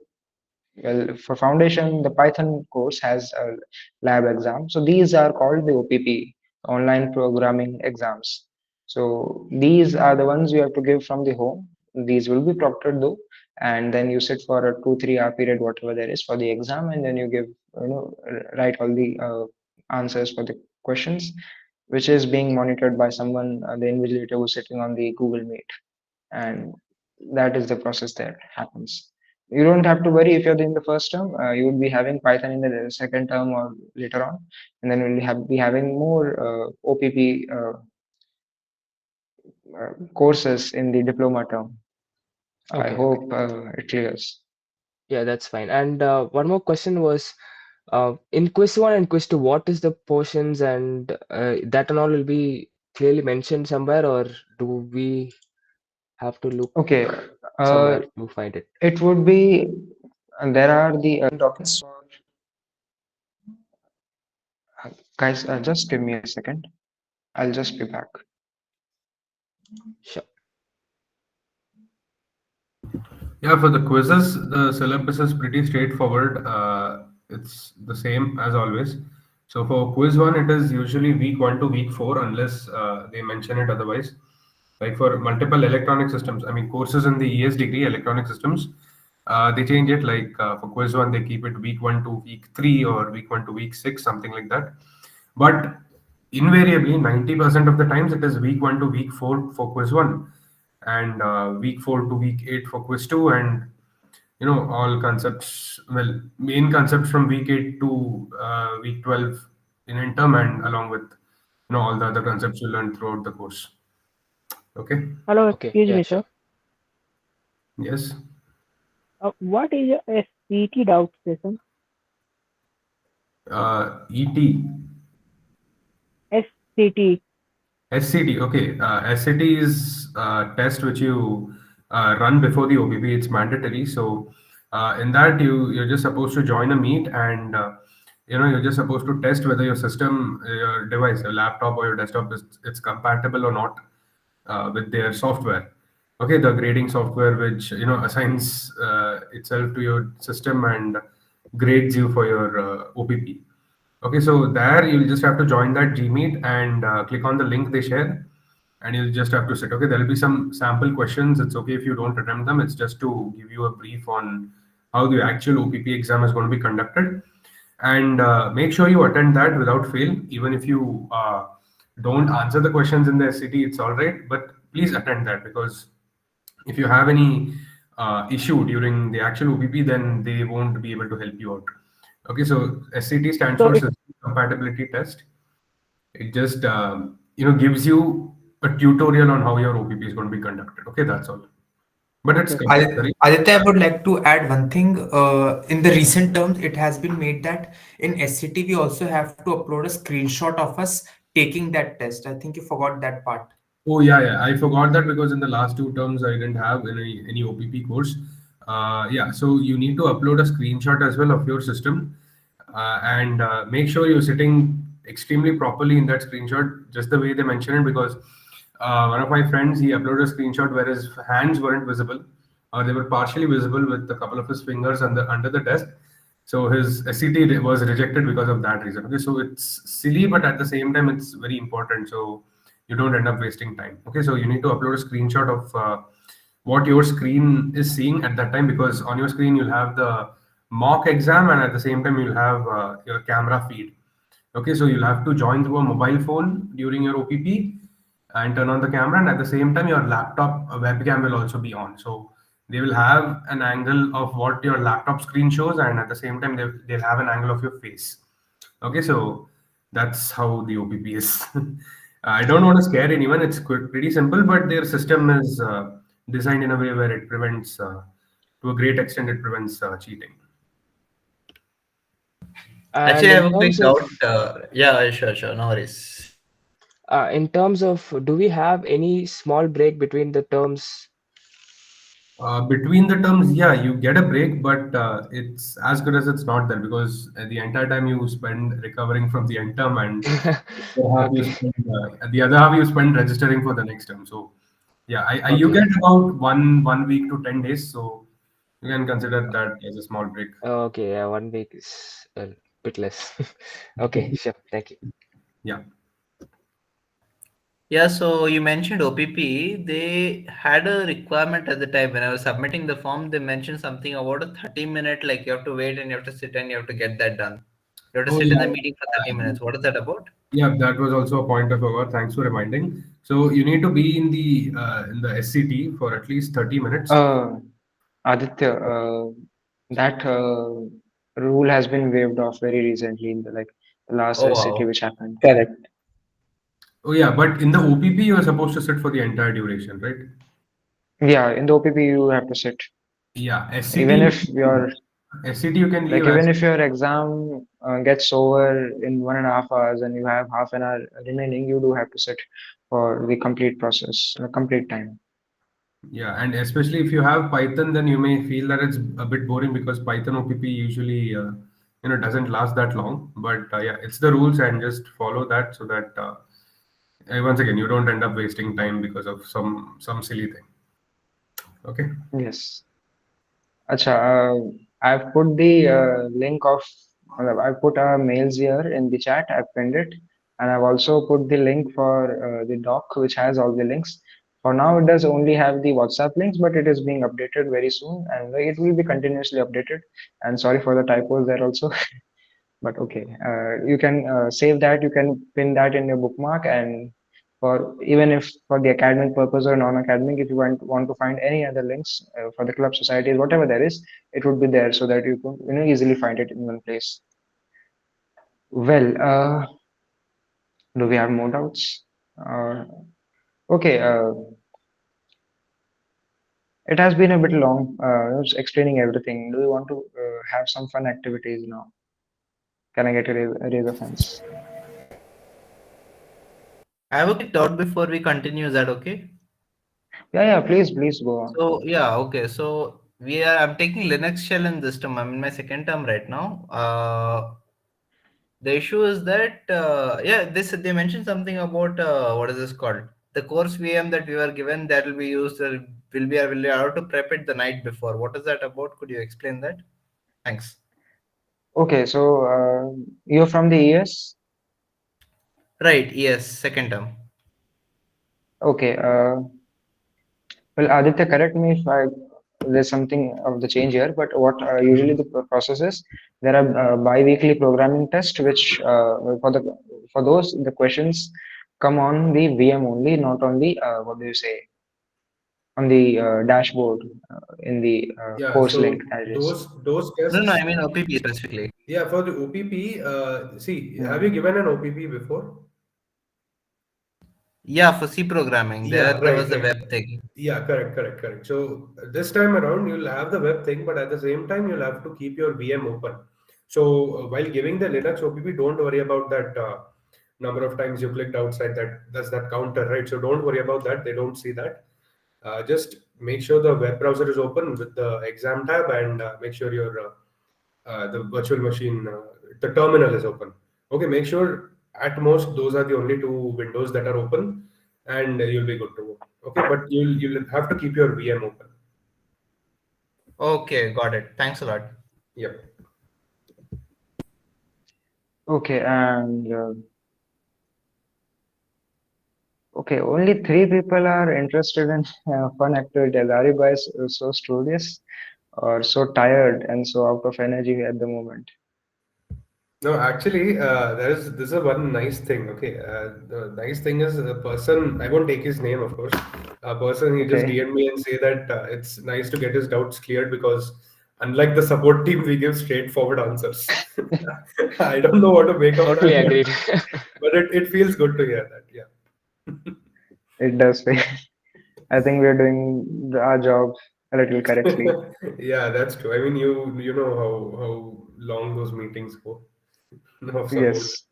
Speaker 1: well, for foundation, the Python course has a lab exam. So these are called the OPP, online programming exams. So these are the ones you have to give from the home. These will be proctored though, and then you sit for a 2 3 hour period, whatever there is for the exam, and then you give, write all the answers for the questions, which is being monitored by someone, the invigilator who's sitting on the Google Meet, and that is the process that happens. You don't have to worry if you're in the first term. You would be having Python in the second term or later on, and then we'll be having more OPP courses in the diploma term. I
Speaker 9: Okay. Okay.
Speaker 1: hope it clears.
Speaker 9: Yeah, that's fine. And one more question was, in quiz one and quiz two, what is the portions, and that and all will be clearly mentioned somewhere, or do we have to look
Speaker 1: Okay, uh,
Speaker 9: somewhere to find it?
Speaker 1: it would be, and there are the documents for guys. Just give me a second. I'll just be back.
Speaker 9: Sure.
Speaker 2: Yeah, for the quizzes, the syllabus is pretty straightforward. It's the same as always. So for quiz one, it is usually week 1 to week 4, unless they mention it otherwise. Like for multiple electronic systems, I mean courses in the ES degree, electronic systems, they change it. Like for quiz one, they keep it week 1 to week 3 or week 1 to week 6, something like that. But invariably, 90% of the times, it is week 1 to week 4 for quiz one, and week 4 to week 8 for quiz two, and all concepts, well, main concepts from week 8 to week 12 in interim, and along with all the other concepts you learn throughout the course. Okay.
Speaker 3: Hello,
Speaker 9: Okay.
Speaker 3: excuse
Speaker 9: Yeah,
Speaker 3: me,
Speaker 9: sure.
Speaker 3: sir.
Speaker 2: Yes.
Speaker 3: What is a SCT doubt session?
Speaker 2: ET.
Speaker 3: SCT.
Speaker 2: SCT, okay. SCT is a test which you run before the OPP. It's mandatory. So in that, you're just supposed to join a meet, and you're just supposed to test whether your system, your device, your laptop or your desktop is it's compatible or not with their software. Okay, the grading software which assigns itself to your system and grades you for your OPP. Okay, so there you'll just have to join that Gmeet and click on the link they share, and you'll just have to sit. Okay, there'll be some sample questions. It's okay if you don't attempt them. It's just to give you a brief on how the actual OPP exam is going to be conducted, and make sure you attend that without fail. Even if you don't answer the questions in the SCT, it's all right. But please attend that, because if you have any issue during the actual OPP, then they won't be able to help you out. Okay, so SCT stands
Speaker 3: So
Speaker 2: for
Speaker 3: it,
Speaker 2: System Compatibility Test. It just gives you a tutorial on how your OPP is going to be conducted. Okay, that's all. But it's
Speaker 3: okay.
Speaker 2: compulsory.
Speaker 11: Aditya, I would like to add one thing. In the recent terms, it has been made that in SCT we also have to upload a screenshot of us taking that test. I think you forgot that part.
Speaker 2: Oh yeah. I forgot that because in the last two terms I didn't have any OPP course. Yeah, so you need to upload a screenshot as well of your system, and make sure you're sitting extremely properly in that screenshot, just the way they mention it. Because one of my friends, he uploaded a screenshot where his hands weren't visible, or they were partially visible with a couple of his fingers under the desk. So his SCT was rejected because of that reason. Okay, so it's silly, but at the same time, it's very important. So you don't end up wasting time. Okay, so you need to upload a screenshot of what your screen is seeing at that time, because on your screen you'll have the mock exam, and at the same time you'll have your camera feed. Okay, so you'll have to join through a mobile phone during your OPP and turn on the camera, and at the same time your laptop webcam will also be on. So they will have an angle of what your laptop screen shows, and at the same time they'll have an angle of your face. Okay, so that's how the OPP is. I don't want to scare anyone. It's pretty simple, but their system is designed in a way where it prevents, to a great extent, it prevents cheating.
Speaker 7: Actually,
Speaker 9: And
Speaker 7: I
Speaker 9: in
Speaker 7: have a quick
Speaker 9: terms of
Speaker 7: doubt. Yeah, sure, no worries.
Speaker 9: in terms of, do we have any small break between the terms?
Speaker 2: Between the terms, yeah, you get a break, but it's as good as it's not there, because the entire time you spend recovering from the end term, and
Speaker 9: Okay.
Speaker 2: the other half you spend registering for the next term. So yeah, you
Speaker 9: Okay.
Speaker 2: get about one week to 10 days, so you can consider that as a small break.
Speaker 9: Okay. Yeah, 1 week is a bit less. Okay. Sure. Thank you.
Speaker 2: Yeah.
Speaker 7: Yeah, so you mentioned OPP. They had a requirement at the time when I was submitting the form. They mentioned something about a 30-minute, like you have to wait and you have to sit and you have to get that done. You have to
Speaker 2: Oh
Speaker 7: sit in
Speaker 2: yeah.
Speaker 7: the meeting for 30 minutes. What is that about?
Speaker 2: Yeah, that was also a point of our. Thanks for reminding. So you need to be in the SCT for at least 30 minutes.
Speaker 1: Aditya, that rule has been waived off very recently in the last
Speaker 7: Oh,
Speaker 1: city
Speaker 7: wow.
Speaker 1: which happened.
Speaker 10: Correct.
Speaker 2: Oh yeah, but in the OPP you are supposed to sit for the entire duration, right?
Speaker 1: Yeah, in the OPP you have to sit.
Speaker 2: Yeah, SCT
Speaker 1: Even
Speaker 2: you
Speaker 1: if
Speaker 2: can leave.
Speaker 1: your
Speaker 2: SCT you can leave
Speaker 1: like
Speaker 2: as
Speaker 1: even if your exam gets over in 1.5 hours and you have half an hour remaining, you do have to sit for the complete process, complete time.
Speaker 2: yeah, and especially if you have Python, then you may feel that it's a bit boring, because Python OPP usually doesn't last that long. But yeah, it's the rules, and just follow that, so that once again you don't end up wasting time because of some silly thing. Okay.
Speaker 1: Yes. Acha, I've put the link of, I've put our mails here in the chat. I've pinned it, and I've also put the link for the doc, which has all the links. For now, it does only have the WhatsApp links, but it is being updated very soon, and it will be continuously updated. And sorry for the typos there also. But okay, you can save that, you can pin that in your bookmark, and for even if for the academic purpose or non-academic, if you want to find any other links for the club societies, whatever there is, it would be there so that you can easily find it in one place. Well, do we have more doubts? Okay, it has been a bit long explaining everything. Do you want to have some fun activities now? Can I get a raise of hands?
Speaker 7: I have a quick doubt before we continue. Is that okay?
Speaker 1: Yeah, please go on.
Speaker 7: So yeah, okay. So I'm taking Linux shell in this term. I'm in my second term right now. The issue is that they mentioned something about what is this called? The course VM that we were given, that will be used, will be allowed to prep it the night before. What is that about? Could you explain that? Thanks.
Speaker 1: Okay, so you're from the ES?
Speaker 7: Right. Yes. Second term.
Speaker 1: Okay. Well, Aditya, correct me if there's something of the change here, but what usually the process is, there are bi-weekly programming tests, which for those the questions come on the VM only, not on the what do you say, on the dashboard in the
Speaker 2: Yeah,
Speaker 1: course
Speaker 2: so
Speaker 1: link, that is.
Speaker 2: those
Speaker 7: No,
Speaker 2: tests.
Speaker 7: I mean OPP specifically.
Speaker 2: Yeah, for the OPP, see, have
Speaker 1: Hmm.
Speaker 2: you given an OPP before?
Speaker 7: Yeah, for C programming,
Speaker 2: Yeah,
Speaker 7: there
Speaker 2: right,
Speaker 7: was a
Speaker 2: right.
Speaker 7: web thing.
Speaker 2: Yeah, correct. So this time around, you'll have the web thing, but at the same time, you'll have to keep your VM open. So while giving the Linux OPP, don't worry about that number of times you clicked outside. That's that counter, right? So don't worry about that. They don't see that. Just make sure the web browser is open with the exam tab, and make sure your the virtual machine, the terminal is open. Okay, make sure at most those are the only two windows that are open, and you'll be good to go. Okay, but you'll have to keep your VM open.
Speaker 7: Okay, got it. Thanks a lot.
Speaker 2: Yep.
Speaker 1: Okay, and okay, only three people are interested in fun activities. Are you guys so studious or so tired and so out of energy at the moment?
Speaker 2: No, actually, this is one nice thing. Okay, the nice thing is a person. I won't take his name, of course. A person he just
Speaker 1: Okay,
Speaker 2: DM me and say that it's nice to get his doubts cleared because unlike the support team, we give straightforward answers. I don't know what to make of
Speaker 9: Totally
Speaker 2: that,
Speaker 9: agreed.
Speaker 2: but it feels good to hear that. Yeah.
Speaker 1: it does feel. I think we're doing our job a little correctly.
Speaker 2: Yeah, that's true. I mean, you know how long those meetings go of support.
Speaker 1: Yes.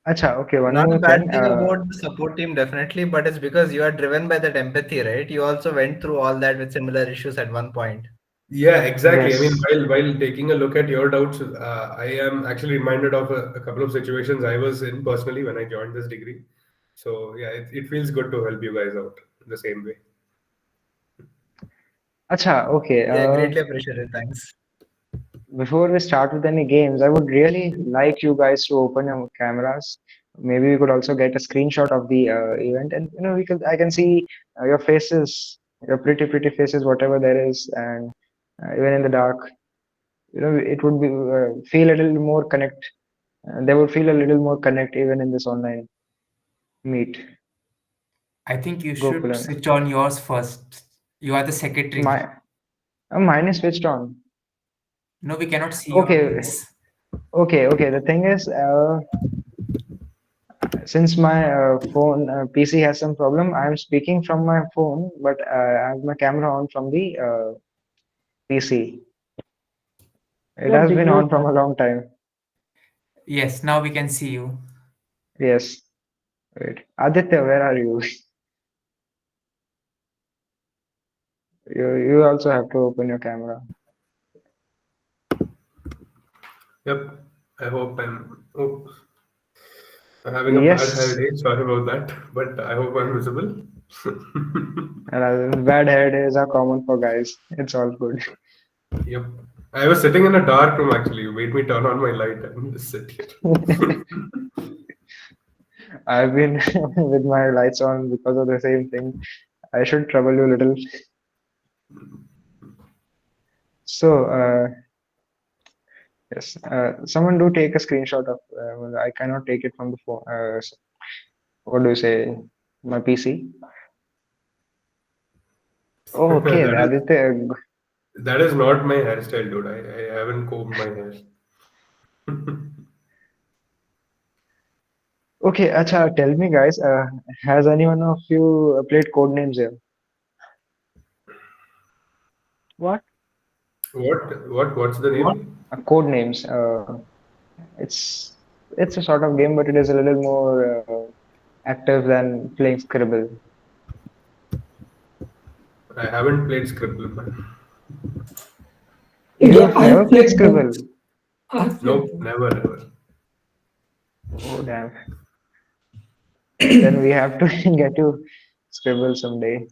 Speaker 1: Acha, okay, one
Speaker 7: Not a
Speaker 1: more
Speaker 7: bad
Speaker 1: thing.
Speaker 7: thing about the support team, definitely, but it's because you are driven by that empathy, right? You also went through all that with similar issues at one point.
Speaker 2: Yeah, exactly. I mean,
Speaker 1: Yes.
Speaker 2: while taking a look at your doubts, I am actually reminded of a couple of situations I was in personally when I joined this degree. So yeah, it feels good to help you guys out the same way.
Speaker 1: Acha, okay.
Speaker 7: Yeah, greatly appreciated. Thanks.
Speaker 1: Before we start with any games, I would really like you guys to open your cameras. Maybe we could also get a screenshot of the event, and we could. I can see your faces, your pretty faces, whatever there is, and even in the dark, it would be feel a little more connect. They would feel a little more connect even in this online meet.
Speaker 11: I think you should
Speaker 1: Gokulan,
Speaker 11: switch on yours first. You are the secretary.
Speaker 1: my mine is switched on.
Speaker 11: No, we cannot see your
Speaker 1: Okay,
Speaker 11: face.
Speaker 1: okay. The thing is, since my phone PC has some problem, I'm speaking from my phone, but I have my camera on from the PC. It
Speaker 3: Just
Speaker 1: has been
Speaker 3: ignore
Speaker 1: on from
Speaker 3: that.
Speaker 1: a long time.
Speaker 11: Yes, now we can see you.
Speaker 1: Yes. Wait. Aditya, where are you? You also have to open your camera.
Speaker 2: Yep. Oops. I'm having a bad hair
Speaker 1: Yes.
Speaker 2: day. Sorry about that, but I hope I'm visible.
Speaker 1: Bad hair days are common for guys. It's all good.
Speaker 2: Yep. I was sitting in a dark room actually. You made me turn on my light and just sit here.
Speaker 1: I've been with my lights on because of the same thing. I should trouble you a little. So, yes, someone do take a screenshot of. Well, I cannot take it from the phone. What do you say? My PC. Oh, okay,
Speaker 2: That is
Speaker 1: Aditya.
Speaker 2: that is not my hairstyle, dude. I haven't combed my hair.
Speaker 1: Okay, acha, tell me, guys. Has anyone of you played Codenames here?
Speaker 3: What?
Speaker 2: What's the name?
Speaker 1: Codenames. It's a sort of game, but it is a little more active than playing Scribble.
Speaker 2: I haven't played Scribble, man.
Speaker 1: You
Speaker 10: Yeah,
Speaker 1: have
Speaker 10: I've
Speaker 1: never played
Speaker 10: played both.
Speaker 1: Scribble?
Speaker 10: I've played
Speaker 2: Nope,
Speaker 10: both.
Speaker 2: never.
Speaker 1: Oh, damn. Then we have to get you Scribble someday.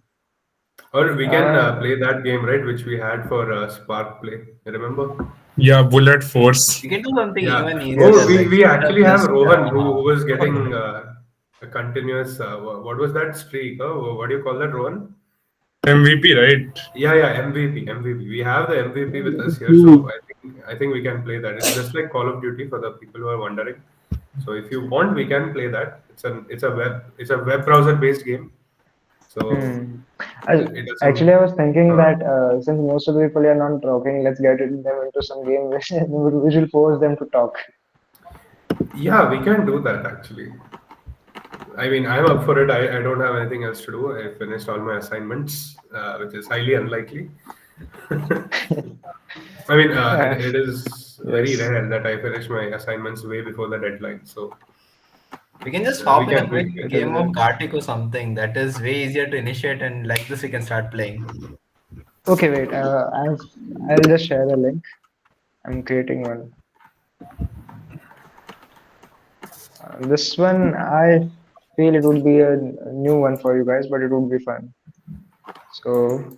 Speaker 2: Or we can
Speaker 1: Uh,
Speaker 2: play that game, right, which we had for Spark Play. You remember?
Speaker 12: Yeah, Bullet Force.
Speaker 7: We can do something
Speaker 2: Yeah.
Speaker 7: even easier,
Speaker 2: Oh,
Speaker 1: yes.
Speaker 7: like
Speaker 2: we
Speaker 7: instead of
Speaker 2: actually have
Speaker 7: just
Speaker 2: Rohan who was getting a continuous. What was that streak? What do you call that, Rohan?
Speaker 12: MVP, right?
Speaker 2: Yeah, MVP. We have the MVP with us here, so
Speaker 3: Hmm.
Speaker 2: I think we can play that. It's just like Call of Duty for the people who are wondering. So if you want, we can play that. It's a web browser based game. So it doesn't.
Speaker 1: Actually, I was thinking that since most of the people are not talking, let's get them into some game which will force them to talk.
Speaker 2: Yeah, we can do that actually. I mean, I'm up for it. I don't have anything else to do. I finished all my assignments, which is highly unlikely. I mean, it is very
Speaker 1: Yes.
Speaker 2: rare that I finish my assignments way before the deadline. So
Speaker 7: We can just
Speaker 2: we
Speaker 7: hop in a
Speaker 2: can.
Speaker 7: quick
Speaker 1: It is
Speaker 7: game of
Speaker 1: rare.
Speaker 7: Kartik or something. That is way easier to initiate, and like this we can start playing.
Speaker 1: Okay, wait. I'll just share the link. I'm creating one. This one, I feel it would be a new one for you guys, but it would be fun. So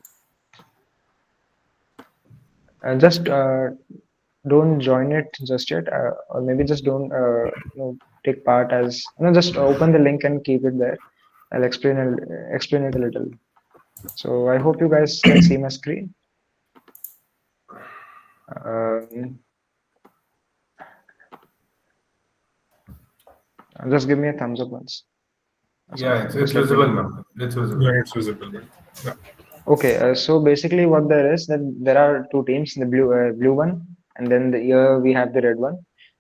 Speaker 1: just don't join it just yet, or maybe just don't take part as just open the link and keep it there. I'll explain it a little. So I hope you guys can see my screen. Um, just give me a thumbs up once.
Speaker 2: Yeah, it's
Speaker 1: Just let me
Speaker 2: visible
Speaker 1: know.
Speaker 2: now. It's visible.
Speaker 12: Yeah, it's visible. Yeah.
Speaker 1: Okay, so basically what there is that there are two teams, the blue one, and then here we have the red one.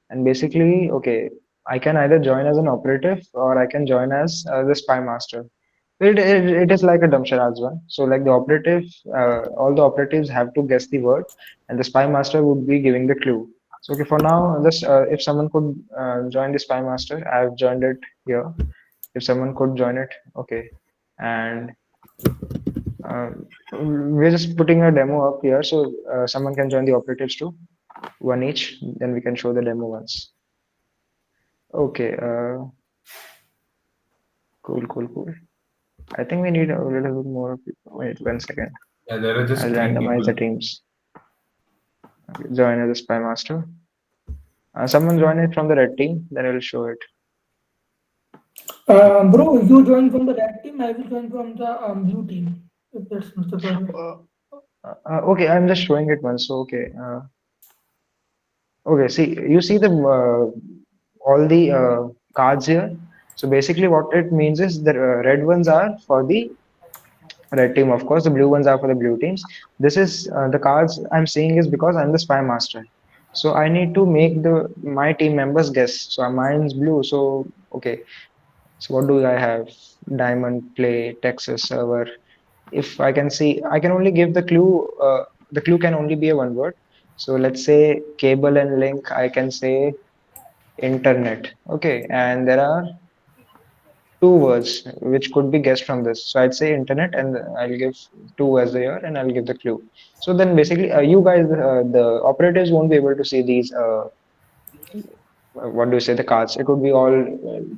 Speaker 1: And basically, okay, I can either join as an operative or I can join as the spy master. It is like a Damsharad's one. So like the operative, all the operatives have to guess the word, and the spy master would be giving the clue. So okay, for now, just if someone could join the spy master, I've joined it here. If someone could join it, okay, and we're just putting a demo up here, so someone can join the operatives too, one each. Then we can show the demo once. Okay, cool. I think we need a little bit more people. Wait 1 second.
Speaker 2: Yeah, there are just
Speaker 1: I'll
Speaker 2: three
Speaker 1: randomize the
Speaker 2: people.
Speaker 1: teams. Okay, join as a spy master. Someone join it from the red team, then I will show it.
Speaker 13: Bro, you join from the red team, I will join from the blue team. If that's not the problem.
Speaker 1: Okay, I'm just showing it once. So okay, okay. See, you see the all the cards here. So basically, what it means is the red ones are for the red team, of course. The blue ones are for the blue teams. This is the cards I'm seeing is because I'm the spy master. So I need to make the my team members guess. So mine's blue. So okay. So what do I have? Diamond, play, Texas server. If I can see, I can only give the clue. The clue can only be a one word. So let's say cable and link. I can say internet. Okay, and there are two words which could be guessed from this. So I'd say internet, and I'll give two as the year, and I'll give the clue. So then basically, you guys, the operators won't be able to see these. What do you say? The cards. It would be all.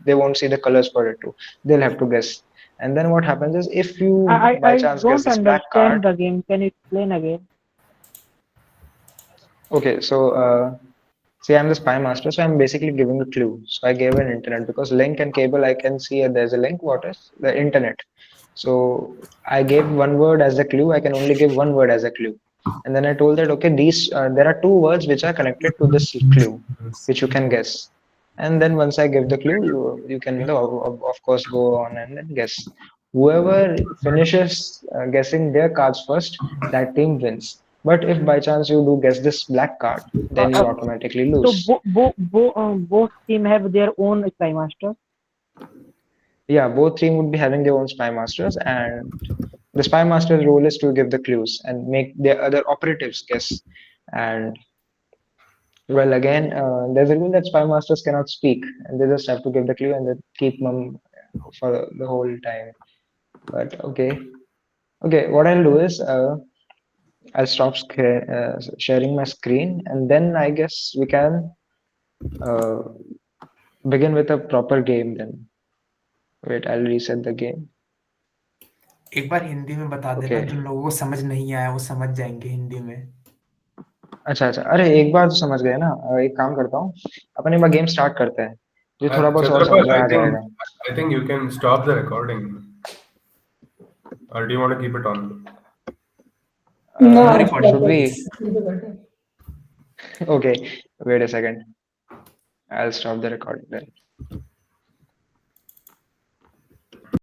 Speaker 1: They won't see the colors for it too. They'll have to guess. And then what happens is, if you by
Speaker 3: I
Speaker 1: chance guess
Speaker 3: don't
Speaker 1: this black card.
Speaker 3: understand the game. Can you explain again?
Speaker 1: Okay, so see, I'm the spy master, so I'm basically giving a clue. So I gave an internet because link and cable, I can see there's a link. What is the internet? So I gave one word as a clue. I can only give one word as a clue. And then I told that, okay, these there are two words which are connected to this clue, which you can guess. And then once I give the clue, you can, of course, go on and then guess. Whoever finishes guessing their cards first, that team wins. But if by chance you do guess this black card, then you automatically
Speaker 3: So
Speaker 1: lose.
Speaker 3: both team have their own spy master.
Speaker 1: Yeah, both team would be having their own spy masters, and the spy master's role is to give the clues and make the other operatives guess. And well, again, there's a rule that spy masters cannot speak, and they just have to give the clue and then keep mum for the whole time. But okay. What I'll do is I'll stop sharing my screen, and then I guess we can uh, begin with a proper game. Then wait, I'll reset the game.
Speaker 11: एक बार हिंदी में बता देना,
Speaker 1: Okay.
Speaker 11: जिन लोगों को समझ नहीं आया वो समझ जाएंगे हिंदी में।
Speaker 1: अच्छा, अरे एक बार तो समझ गए ना। एक काम करता हूँ, अपन एक बार गेम स्टार्ट करते हैं, जो थोड़ा बहुत और समझ
Speaker 2: Chandrapal,
Speaker 1: में आ जाएगा।
Speaker 2: I think you can stop the recording. Or do you want to keep it on?
Speaker 13: No,
Speaker 1: Should we? Okay, wait a second. I'll stop the recording then.